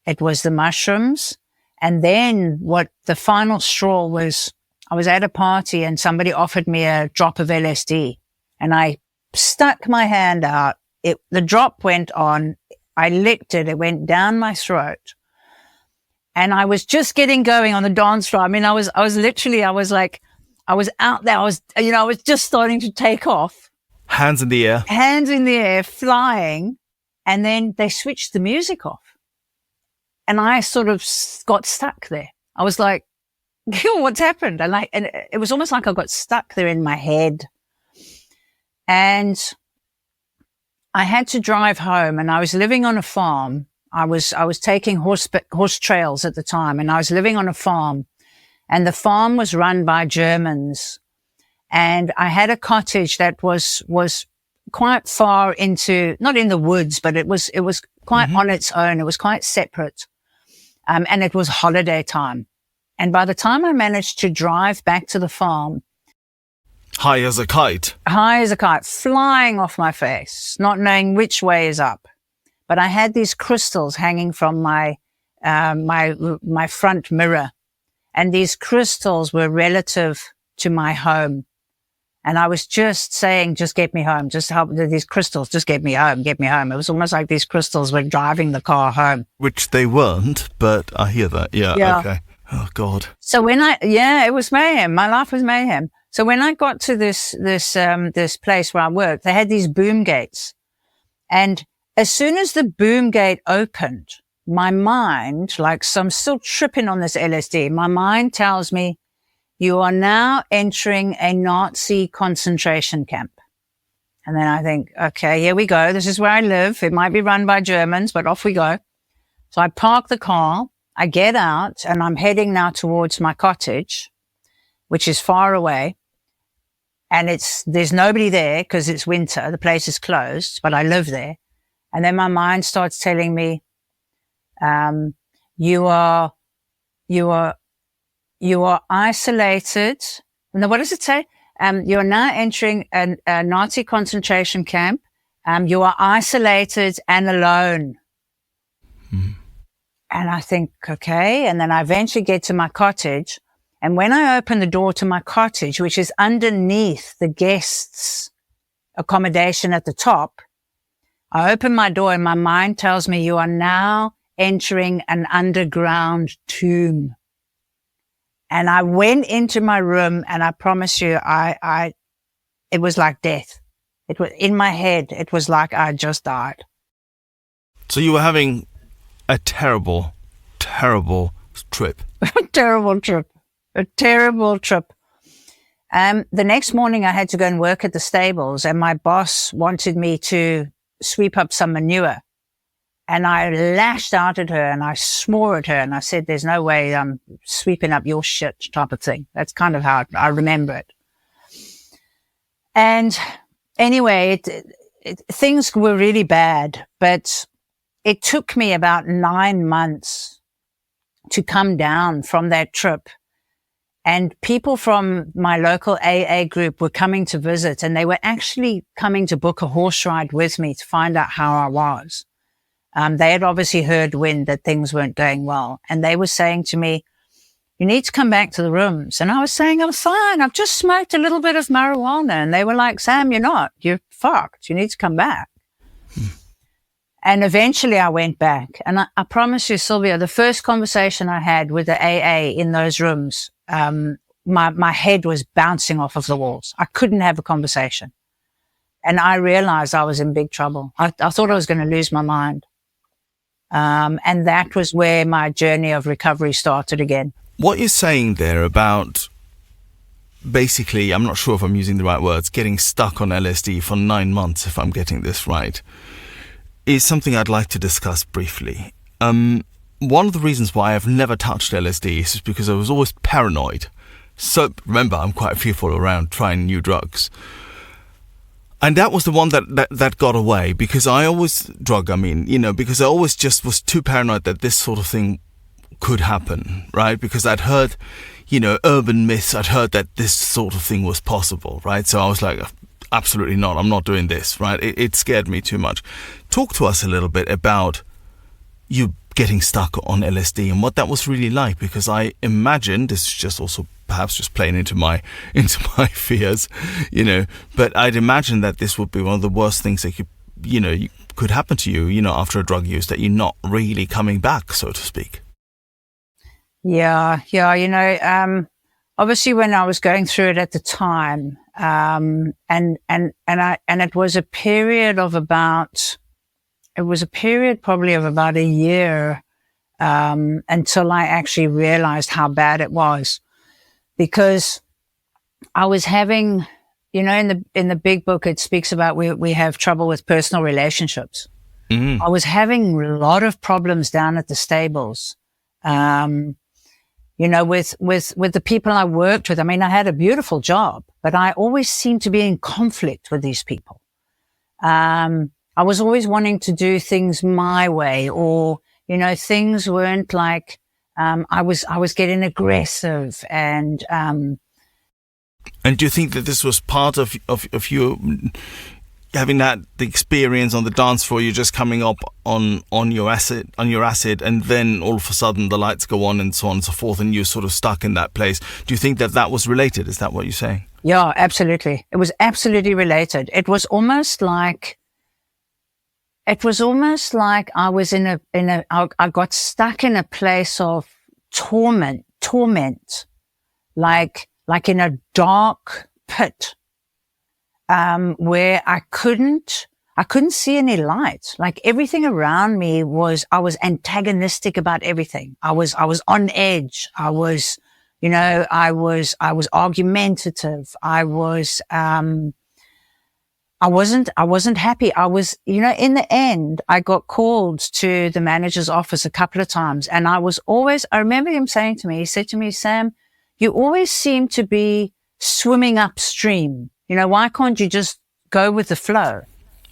Speaker 1: it was the mushrooms. And then what the final straw was, I was at a party and somebody offered me a drop of LSD, and I stuck my hand out. The drop went on. I licked it. It went down my throat. And I was just getting going on the dance floor. I mean, I was out there. I was just starting to take off.
Speaker 3: Hands in the air,
Speaker 1: flying. And then they switched the music off. And I sort of got stuck there. I was like, what's happened? And it was almost like I got stuck there in my head. And I had to drive home, and I was living on a farm. I was taking horse trails at the time, and I was living on a farm, and the farm was run by Germans. And I had a cottage that was quite far into, not in the woods, but it was quite on its own. It was quite separate. And it was holiday time. And by the time I managed to drive back to the farm,
Speaker 3: high as a kite,
Speaker 1: flying off my face, not knowing which way is up. But I had these crystals hanging from my front mirror. And these crystals were relative to my home. And I was just saying, just get me home, just help these crystals, just get me home. It was almost like these crystals were driving the car home.
Speaker 3: Which they weren't, but I hear that. Yeah. Okay. Oh, God.
Speaker 1: So it was mayhem. My life was mayhem. So when I got to this place where I worked, they had these boom gates. And as soon as the boom gate opened, my mind, I'm still tripping on this LSD, my mind tells me, you are now entering a Nazi concentration camp. And then I think, okay, here we go. This is where I live. It might be run by Germans, but off we go. So I park the car, I get out, and I'm heading now towards my cottage, which is far away. And there's nobody there because it's winter. The place is closed, but I live there. And then my mind starts telling me, you are isolated. No, what does it say? You're now entering a Nazi concentration camp. You are isolated and alone. And I think, okay. And then I eventually get to my cottage. And when I open the door to my cottage, which is underneath the guests' accommodation at the top, I open my door and my mind tells me you are now entering an underground tomb. And I went into my room and I promise you, it was like death. It was in my head. It was like I just died.
Speaker 3: So you were having a terrible, terrible trip.
Speaker 1: Terrible trip. A terrible trip. The next morning I had to go and work at the stables and my boss wanted me to sweep up some manure. And I lashed out at her and I swore at her and I said, there's no way I'm sweeping up your shit type of thing. That's kind of how I remember it. And anyway, things were really bad, but it took me about 9 months to come down from that trip. And people from my local AA group were coming to visit and they were actually coming to book a horse ride with me to find out how I was. They had obviously heard wind that things weren't going well. And they were saying to me, you need to come back to the rooms. And I was saying, I'm fine. I've just smoked a little bit of marijuana. And they were like, Sam, you're not. You're fucked. You need to come back. And eventually I went back. And I promise you, Silvio, the first conversation I had with the AA in those rooms, my head was bouncing off of the walls. I couldn't have a conversation. And I realized I was in big trouble. I thought I was going to lose my mind. And that was where my journey of recovery started again.
Speaker 3: What you're saying there about basically, I'm not sure if I'm using the right words, getting stuck on LSD for 9 months, if I'm getting this right, is something I'd like to discuss briefly. One of the reasons why I've never touched LSD is because I was always paranoid. So remember, I'm quite fearful around trying new drugs. And that was the one that got away because because I always just was too paranoid that this sort of thing could happen, right? Because I'd heard, urban myths. I'd heard that this sort of thing was possible, right? So I was like, absolutely not. I'm not doing this, right? It scared me too much. Talk to us a little bit about you getting stuck on LSD and what that was really like, because I imagine this is just also perhaps just playing into my fears, but I'd imagine that this would be one of the worst things that could happen to you, after a drug use, that you're not really coming back, so to speak.
Speaker 1: Yeah. Obviously when I was going through it at the time, and it was a period probably of about a year, until I actually realized how bad it was, because I was having, in the big book, it speaks about we have trouble with personal relationships. Mm. I was having a lot of problems down at the stables. With the people I worked with. I mean, I had a beautiful job, but I always seemed to be in conflict with these people. I was always wanting to do things my way, or, things weren't like, I was getting aggressive and
Speaker 3: do you think that this was part of you having the experience on the dance floor? You're just coming up on your acid, and then all of a sudden the lights go on and so on and so forth, and you're sort of stuck in that place. Do you think that was related? Is that what you're saying?
Speaker 1: Yeah, absolutely. It was absolutely related. It was almost like I was I got stuck in a place of torment, like in a dark pit. Where I couldn't see any light. Like everything around me I was antagonistic about everything. I was on edge. I was argumentative. I wasn't happy. I was, in the end, I got called to the manager's office a couple of times, and I remember him saying to me, he said to me, Sam, you always seem to be swimming upstream. Why can't you just go with the flow?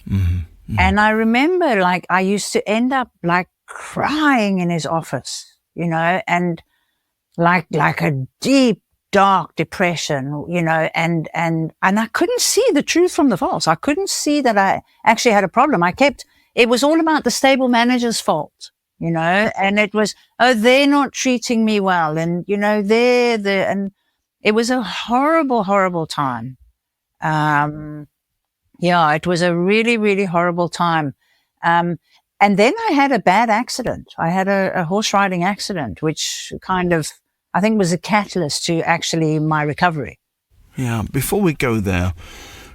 Speaker 1: Mm-hmm. Mm-hmm. And I remember, I used to end up, crying in his office, and like a deep dark depression, you know, and I couldn't see the truth from the false. I couldn't see that I actually had a problem. It was all about the stable manager's fault, you know, and it was, oh, they're not treating me well. And, you know, and it was a horrible, horrible time. Yeah, it was a really, really horrible time. And then I had a bad accident. I had a horse riding accident, which kind of, I think, was a catalyst to actually my recovery.
Speaker 3: Yeah, before we go there,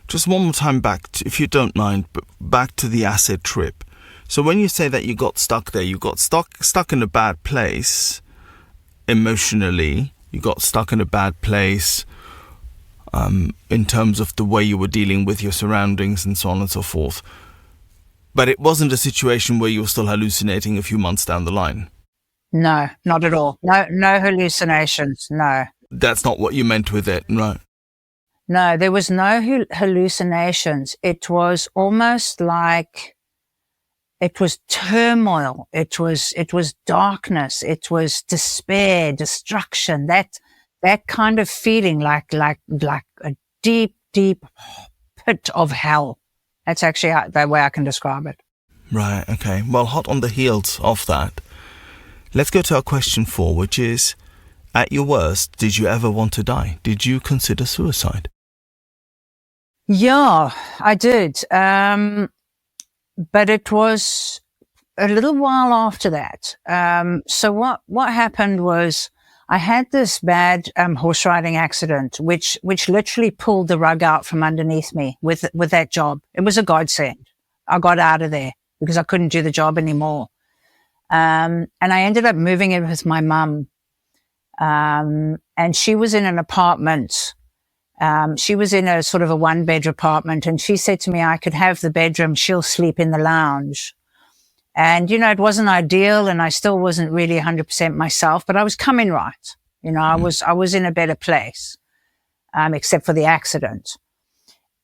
Speaker 3: just one more time back, if you don't mind, but back to the acid trip. So when you say that you got stuck there, you got stuck in a bad place emotionally, you got stuck in a bad place in terms of the way you were dealing with your surroundings and so on and so forth. But it wasn't a situation where you were still hallucinating a few months down the line.
Speaker 1: No, not at all. No hallucinations. No.
Speaker 3: That's not what you meant with it, right?
Speaker 1: No, there was no hallucinations. It was almost like it was turmoil. It was darkness. It was despair, destruction. That kind of feeling like a deep, deep pit of hell. That's actually the way I can describe it.
Speaker 3: Right. Okay. Well, hot on the heels of that, let's go to our question 4, which is, at your worst, did you ever want to die? Did you consider suicide?
Speaker 1: Yeah, I did. But it was a little while after that. So what happened was I had this bad horse riding accident, which literally pulled the rug out from underneath me with that job. It was a godsend. I got out of there because I couldn't do the job anymore. And I ended up moving in with my mum. And she was in an apartment. She was in a sort of a 1-bedroom apartment, and she said to me I could have the bedroom. She'll sleep in the lounge. And, you know, it wasn't ideal, and I still wasn't really 100% myself, but I was coming right. You know, I was in a better place, except for the accident.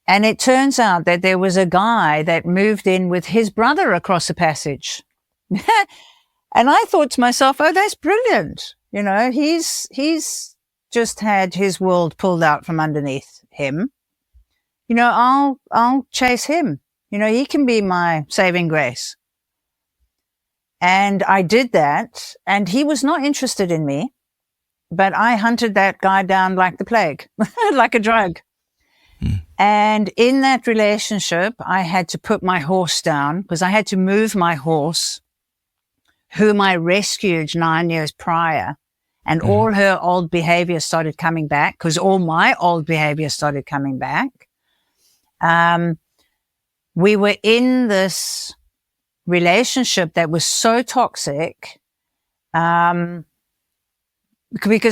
Speaker 1: And it turns out that there was a guy that moved in with his brother across the passage. And I thought to myself, oh, that's brilliant. You know, he's just had his world pulled out from underneath him. You know, I'll chase him. You know, he can be my saving grace. And I did that, and he was not interested in me, but I hunted that guy down like the plague, like a drug. And in that relationship, I had to put my horse down because I had to move my horse, whom I rescued 9 years prior. And all her old behavior started coming back because all my old behavior started coming back. We were in this relationship that was so toxic, because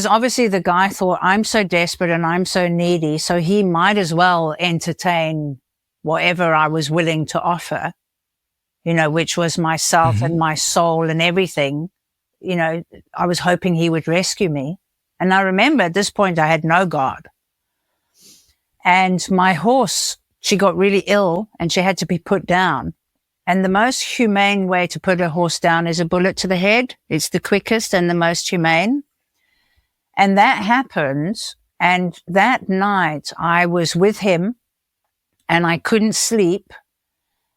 Speaker 1: obviously the guy thought I'm so desperate and I'm so needy, so he might as well entertain whatever I was willing to offer, you know, which was myself and my soul and everything. You know, I was hoping he would rescue me. And I remember at this point I had no guard. And my horse, she got really ill and she had to be put down. And the most humane way to put a horse down is a bullet to the head. It's the quickest and the most humane. And that happened. And that night I was with him and I couldn't sleep.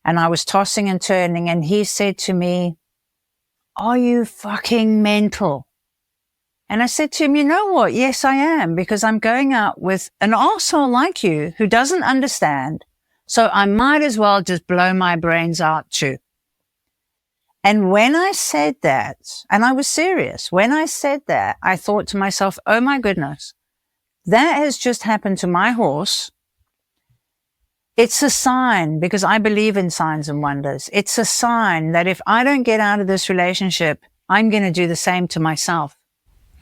Speaker 1: And I was tossing and turning. And he said to me, are you fucking mental? And I said to him, you know what? Yes, I am, because I'm going out with an arsehole like you who doesn't understand. So I might as well just blow my brains out too. And when I said that, and I was serious, when I said that, I thought to myself, oh my goodness, that has just happened to my horse. It's a sign, because I believe in signs and wonders. It's a sign that if I don't get out of this relationship, I'm going to do the same to myself,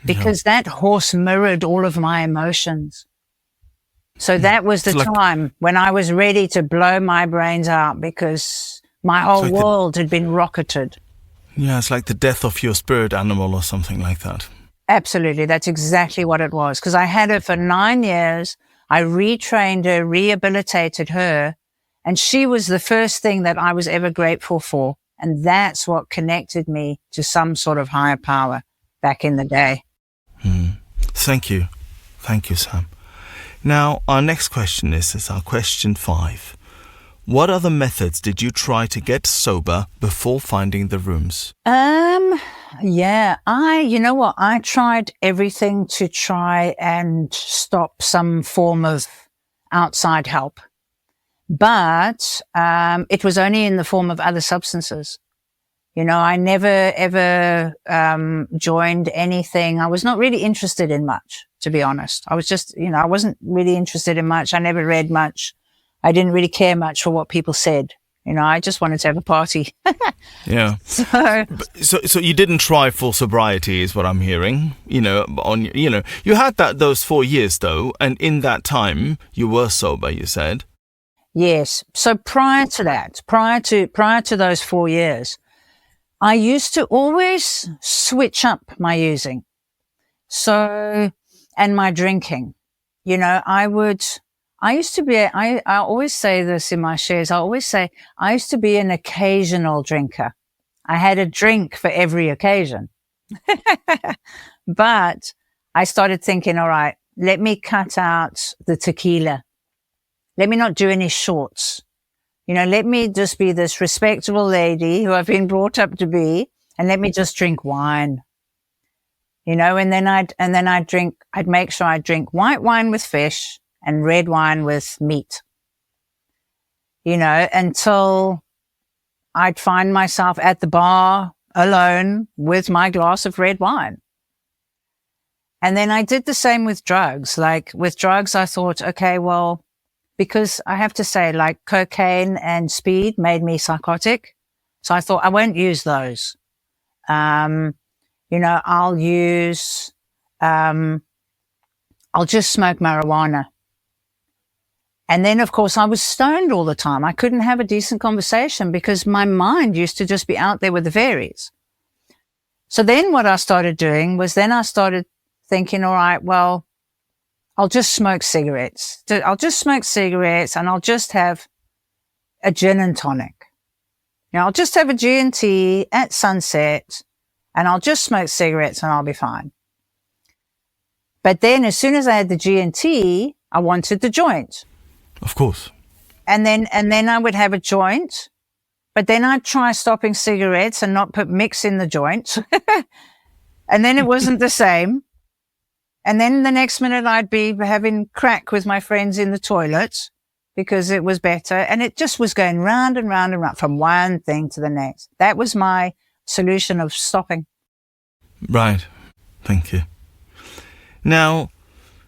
Speaker 1: because that horse mirrored all of my emotions. So that was the time when I was ready to blow my brains out, because my whole world had been rocketed.
Speaker 3: Yeah, it's like the death of your spirit animal or something like that.
Speaker 1: Absolutely. That's exactly what it was, because I had her for 9 years. I retrained her, rehabilitated her, and she was the first thing that I was ever grateful for. And that's what connected me to some sort of higher power back in the day.
Speaker 3: Thank you Thank you, Sam. Now, our next question is our question 5. What other methods did you try to get sober before finding the rooms?
Speaker 1: Yeah, you know what? I tried everything to try and stop some form of outside help. But it was only in the form of other substances. You know, I never, ever joined anything. I was not really interested in much, to be honest. I was just, I wasn't really interested in much. I never read much. I didn't really care much for what people said. I just wanted to have a party.
Speaker 3: Yeah. So you didn't try full sobriety, is what I'm hearing. You had those 4 years though, and in that time you were sober, you said.
Speaker 1: Yes. So prior to that, prior to those 4 years, I used to always switch up my using. So, and my drinking, I used to be, I always say this in my shares. I always say I used to be an occasional drinker. I had a drink for every occasion. But I started thinking, all right, let me cut out the tequila. Let me not do any shorts. Let me just be this respectable lady who I've been brought up to be, and let me just drink wine. And then I'd make sure I drink white wine with fish and red wine with meat, until I'd find myself at the bar alone with my glass of red wine. And then I did the same with drugs. Like with drugs, I thought, okay, well, because I have to say, like cocaine and speed made me psychotic. So I thought I won't use those. I'll just smoke marijuana. And then, of course, I was stoned all the time. I couldn't have a decent conversation because my mind used to just be out there with the fairies. So then what I started doing was I started thinking, all right, well, I'll just smoke cigarettes. I'll just smoke cigarettes and I'll just have a gin and tonic. I'll just have a G&T at sunset and I'll just smoke cigarettes and I'll be fine. But then as soon as I had the G&T, I wanted the joint.
Speaker 3: Of course.
Speaker 1: And then I would have a joint, but then I'd try stopping cigarettes and not put mix in the joint. And then it wasn't the same. And then the next minute I'd be having crack with my friends in the toilet because it was better. And it just was going round and round and round from one thing to the next. That was my solution of stopping.
Speaker 3: Right. Thank you. Now,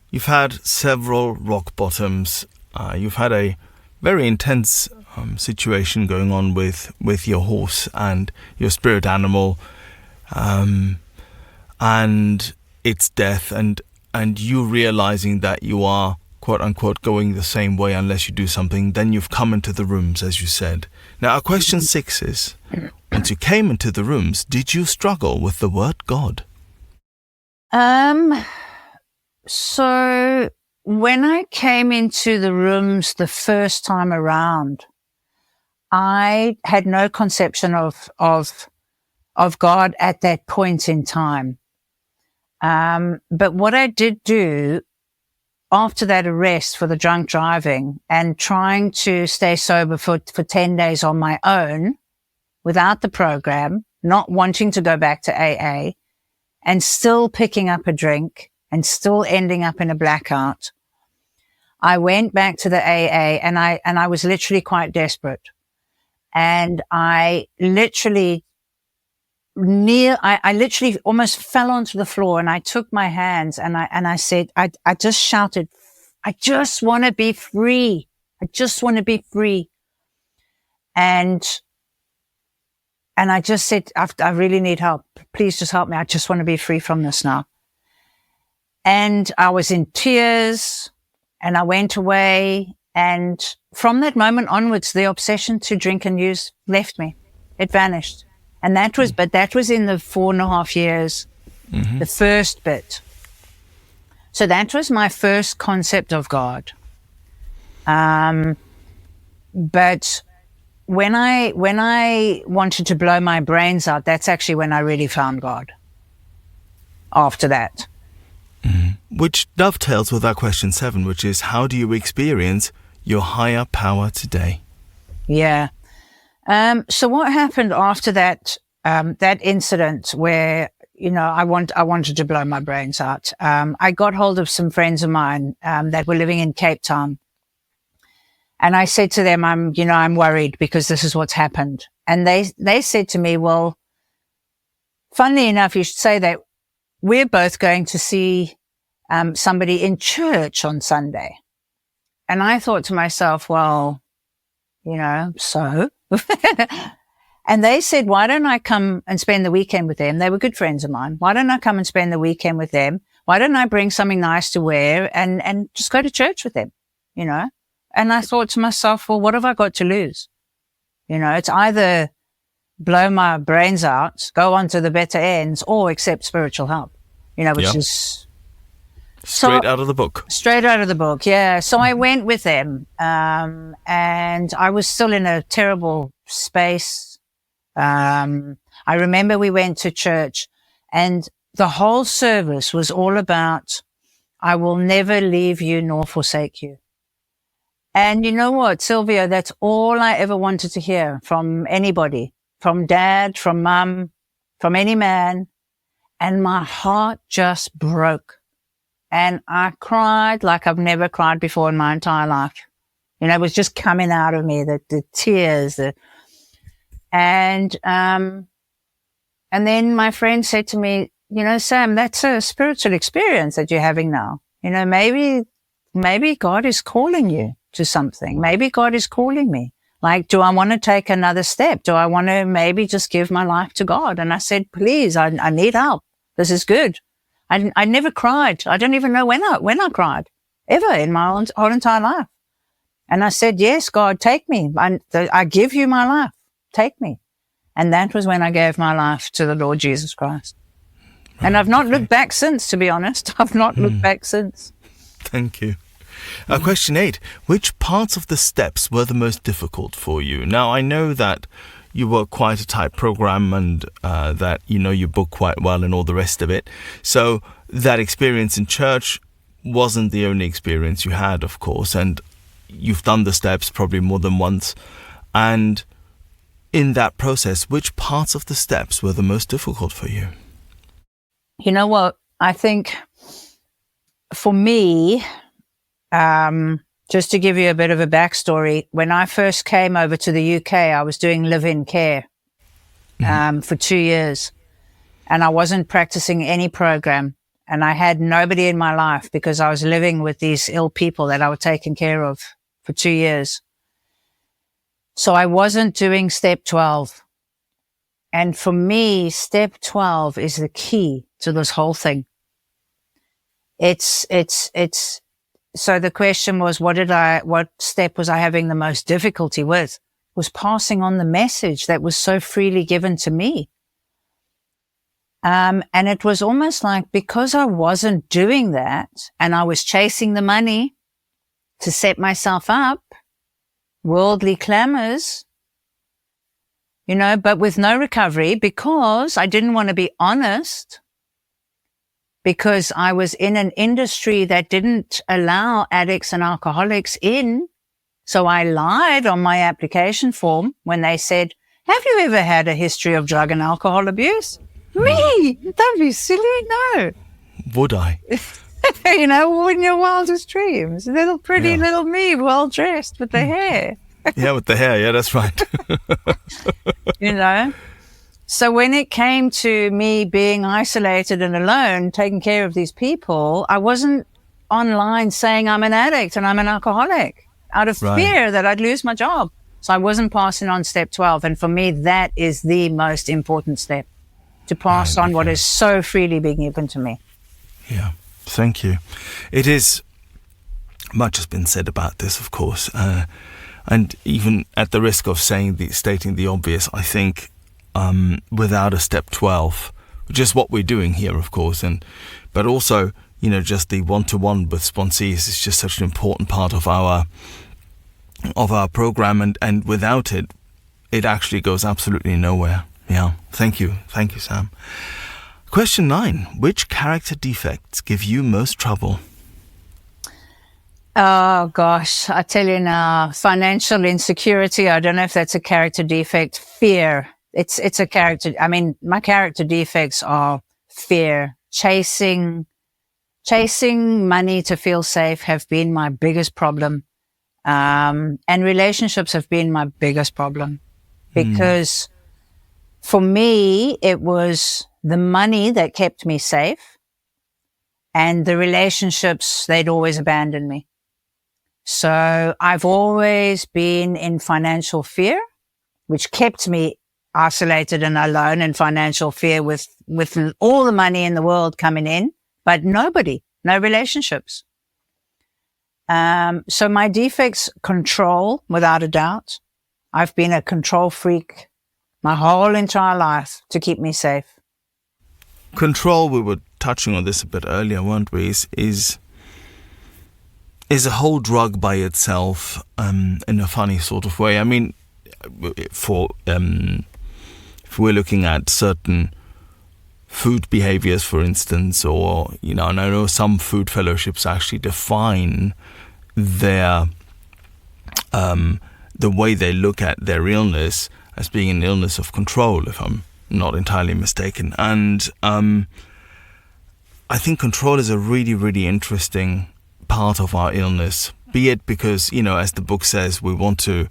Speaker 3: you've had several rock bottoms. You've had a very intense situation going on with your horse and your spirit animal, and its death, and you realizing that you are quote unquote going the same way unless you do something. Then you've come into the rooms, as you said. Now, our question 6 is: once you came into the rooms, did you struggle with the word God?
Speaker 1: So when I came into the rooms the first time around, I had no conception of God at that point in time. But what I did do after that arrest for the drunk driving and trying to stay sober for 10 days on my own without the program, not wanting to go back to AA and still picking up a drink and still ending up in a blackout, I went back to the AA and I was literally quite desperate. And I literally almost fell onto the floor, and I took my hands and I said, I just shouted, I just want to be free. I just want to be free. And I just said, I really need help. Please just help me. I just want to be free from this now. And I was in tears and I went away. And from that moment onwards, the obsession to drink and use left me. It vanished. And that was in the 4.5 years, the first bit. So that was my first concept of God. But when I wanted to blow my brains out, that's actually when I really found God. After that.
Speaker 3: Which dovetails with our question 7, which is, how do you experience your higher power today?
Speaker 1: Yeah. So what happened after that incident where, I wanted to blow my brains out. I got hold of some friends of mine, that were living in Cape Town. And I said to them, I'm worried because this is what's happened. And they said to me, well, funnily enough, you should say that we're both going to see somebody in church on Sunday. And I thought to myself, well, so. And they said, why don't I come and spend the weekend with them? They were good friends of mine. Why don't I come and spend the weekend with them? Why don't I bring something nice to wear and just go to church with them, And I thought to myself, well, what have I got to lose? It's either blow my brains out, go on to the better ends, or accept spiritual help, which is
Speaker 3: straight out of the book.
Speaker 1: Straight out of the book, yeah. So I went with them, and I was still in a terrible space. I remember we went to church, and the whole service was all about, I will never leave you nor forsake you. And you know what, Silvio, that's all I ever wanted to hear from anybody, from dad, from mum, from any man. And my heart just broke. And I cried like I've never cried before in my entire life. It was just coming out of me, the tears. And then my friend said to me, Sam, that's a spiritual experience that you're having now. Maybe God is calling you to something. Maybe God is calling me. Like, do I want to take another step? Do I want to maybe just give my life to God? And I said, please, I need help. This is good. I never cried. I don't even know when I cried ever in my whole entire life. And I said, yes, God, take me. I give you my life. Take me. And that was when I gave my life to the Lord Jesus Christ. Right, and I've not looked back since, to be honest. I've not looked back since.
Speaker 3: Thank you. Question 8. Which parts of the steps were the most difficult for you? Now, I know that you work quite a tight program and that, you book quite well and all the rest of it. So that experience in church wasn't the only experience you had, of course. And you've done the steps probably more than once. And in that process, which parts of the steps were the most difficult for you?
Speaker 1: You know what? I think for me, just to give you a bit of a backstory, when I first came over to the UK, I was doing live-in care for 2 years, and I wasn't practicing any program, and I had nobody in my life because I was living with these ill people that I was taking care of for 2 years. So I wasn't doing step 12. And for me, step 12 is the key to this whole thing. So the question was, what step was I having the most difficulty with? Was passing on the message that was so freely given to me. And it was almost like, because I wasn't doing that and I was chasing the money to set myself up, worldly clamors, but with no recovery, because I didn't want to be honest, because I was in an industry that didn't allow addicts and alcoholics in. So I lied on my application form when they said, have you ever had a history of drug and alcohol abuse? Me? Don't be silly, no.
Speaker 3: Would I?
Speaker 1: In your wildest dreams. Little me, well dressed with the hair.
Speaker 3: Yeah, with the hair. Yeah, that's right.
Speaker 1: So when it came to me being isolated and alone, taking care of these people, I wasn't online saying I'm an addict and I'm an alcoholic out of fear that I'd lose my job. So I wasn't passing on step 12. And for me, that is the most important step, to pass on what is so freely being given to me.
Speaker 3: Yeah, thank you. It is, much has been said about this, of course. And even at the risk of stating the obvious, I think without a step 12, which is what we're doing here, of course, but also, just the one-to-one with sponsees is just such an important part of our program, and without it, it actually goes absolutely nowhere. Yeah, thank you, Sam.
Speaker 2: Question 9. Which character defects give you most trouble?
Speaker 1: Oh gosh, I tell you now, financial insecurity. I don't know if that's a character defect. Fear. It's a character. I mean, my character defects are fear, chasing money to feel safe have been my biggest problem. And relationships have been my biggest problem because for me, it was the money that kept me safe and the relationships, they'd always abandoned me. So I've always been in financial fear, which kept me isolated and alone in financial fear with all the money in the world coming in, but no relationships. So my defects, control, without a doubt. I've been a control freak my whole entire life to keep me safe.
Speaker 3: Control, we were touching on this a bit earlier, weren't we, is a whole drug by itself, in a funny sort of way. I mean, if we're looking at certain food behaviors, for instance, or, and I know some food fellowships actually define their, the way they look at their illness as being an illness of control, if I'm not entirely mistaken. And I think control is a really, really interesting part of our illness, be it because, as the book says, we want to,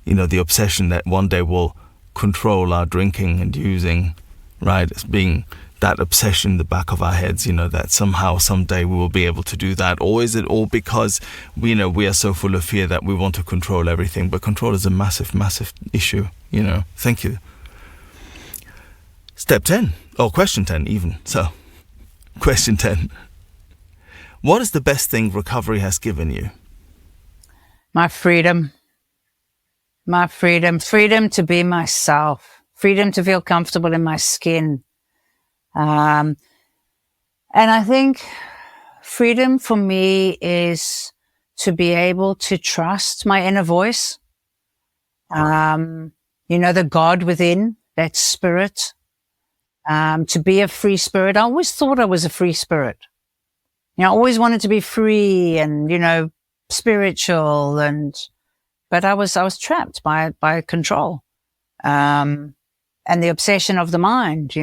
Speaker 3: the obsession that one day we'll control our drinking and using, right, as being that obsession in the back of our heads, that somehow, someday we will be able to do that. Or is it all because, we are so full of fear that we want to control everything? But control is a massive, massive issue, Thank you. Step 10, or question 10 even. So, question 10. What is the best thing recovery has given you?
Speaker 1: My freedom. My freedom to be myself, freedom to feel comfortable in my skin. And I think freedom for me is to be able to trust my inner voice. The God within, that spirit, to be a free spirit. I always thought I was a free spirit. I always wanted to be free and, spiritual but I was trapped by control, and the obsession of the mind,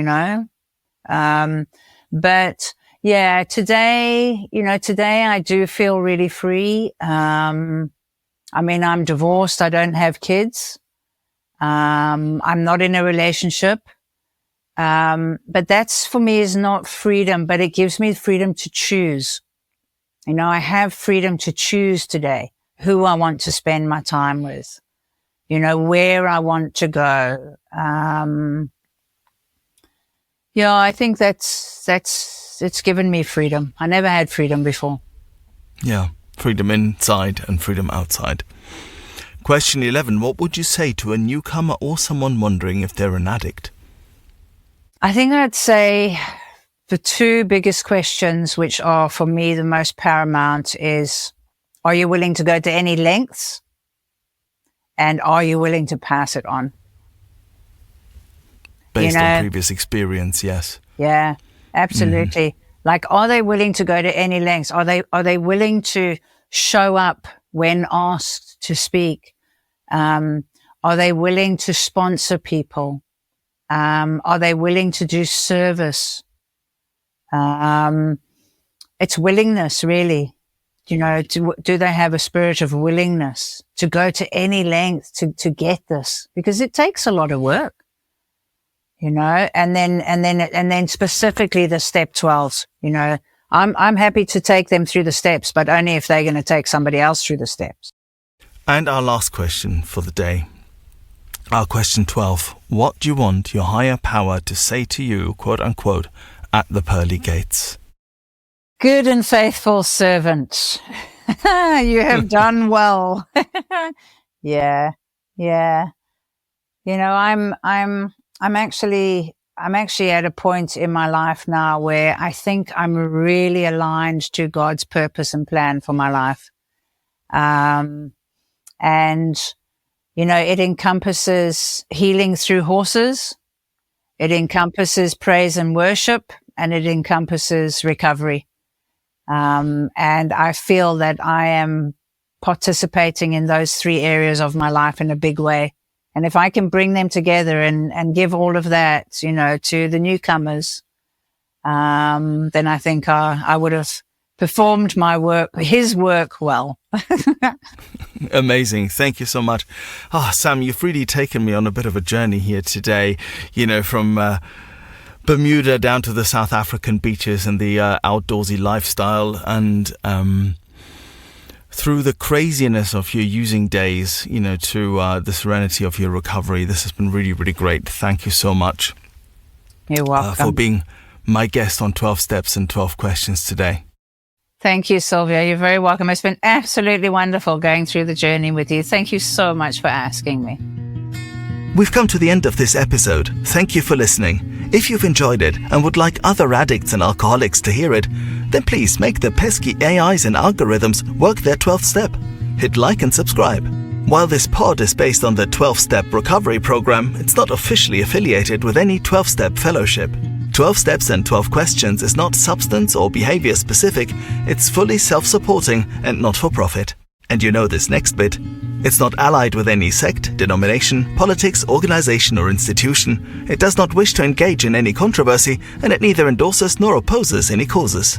Speaker 1: but yeah, today I do feel really free. I'm divorced. I don't have kids. I'm not in a relationship. But that's for me is not freedom, but it gives me freedom to choose. I have freedom to choose today who I want to spend my time with, where I want to go. I think it's given me freedom. I never had freedom before.
Speaker 3: Yeah, freedom inside and freedom outside. Question 11. What would you say to a newcomer or someone wondering if they're an addict?
Speaker 1: I think I'd say the two biggest questions, which are for me the most paramount, is, are you willing to go to any lengths? And are you willing to pass it on?
Speaker 3: Based on previous experience, yes.
Speaker 1: Yeah, absolutely. Like, are they willing to go to any lengths? Are they willing to show up when asked to speak? Are they willing to sponsor people? Are they willing to do service? It's willingness, really. Do they have a spirit of willingness to go to any length to get this? Because it takes a lot of work, and then specifically the step 12s, I'm happy to take them through the steps, but only if they're going to take somebody else through the steps.
Speaker 3: And our last question for the day. Our question 12. What do you want your higher power to say to you, quote unquote, at the pearly gates?
Speaker 1: Good and faithful servant. You have done well. Yeah. I'm actually at a point in my life now where I think I'm really aligned to God's purpose and plan for my life. And it encompasses healing through horses. It encompasses praise and worship, and it encompasses recovery. And I feel that I am participating in those 3 areas of my life in a big way. And if I can bring them together and give all of that, to the newcomers, then I think I would have performed his work well.
Speaker 3: Amazing. Thank you so much. Sam, you've really taken me on a bit of a journey here today, from Bermuda down to the South African beaches and the outdoorsy lifestyle, and through the craziness of your using days, to the serenity of your recovery. This has been really, really great. Thank you so much.
Speaker 1: You're welcome.
Speaker 3: For being my guest on 12 Steps and 12 Questions today.
Speaker 1: Thank you, Silvio. You're very welcome. It's been absolutely wonderful going through the journey with you. Thank you so much for asking me.
Speaker 2: We've come to the end of this episode. Thank you for listening. If you've enjoyed it and would like other addicts and alcoholics to hear it, then please make the pesky AIs and algorithms work their 12th step. Hit like and subscribe. While this pod is based on the 12-step recovery program, it's not officially affiliated with any 12-step fellowship. 12 Steps and 12 Questions is not substance or behavior specific. It's fully self-supporting and not for profit. And this next bit. It's not allied with any sect, denomination, politics, organization or institution. It does not wish to engage in any controversy, and it neither endorses nor opposes any causes.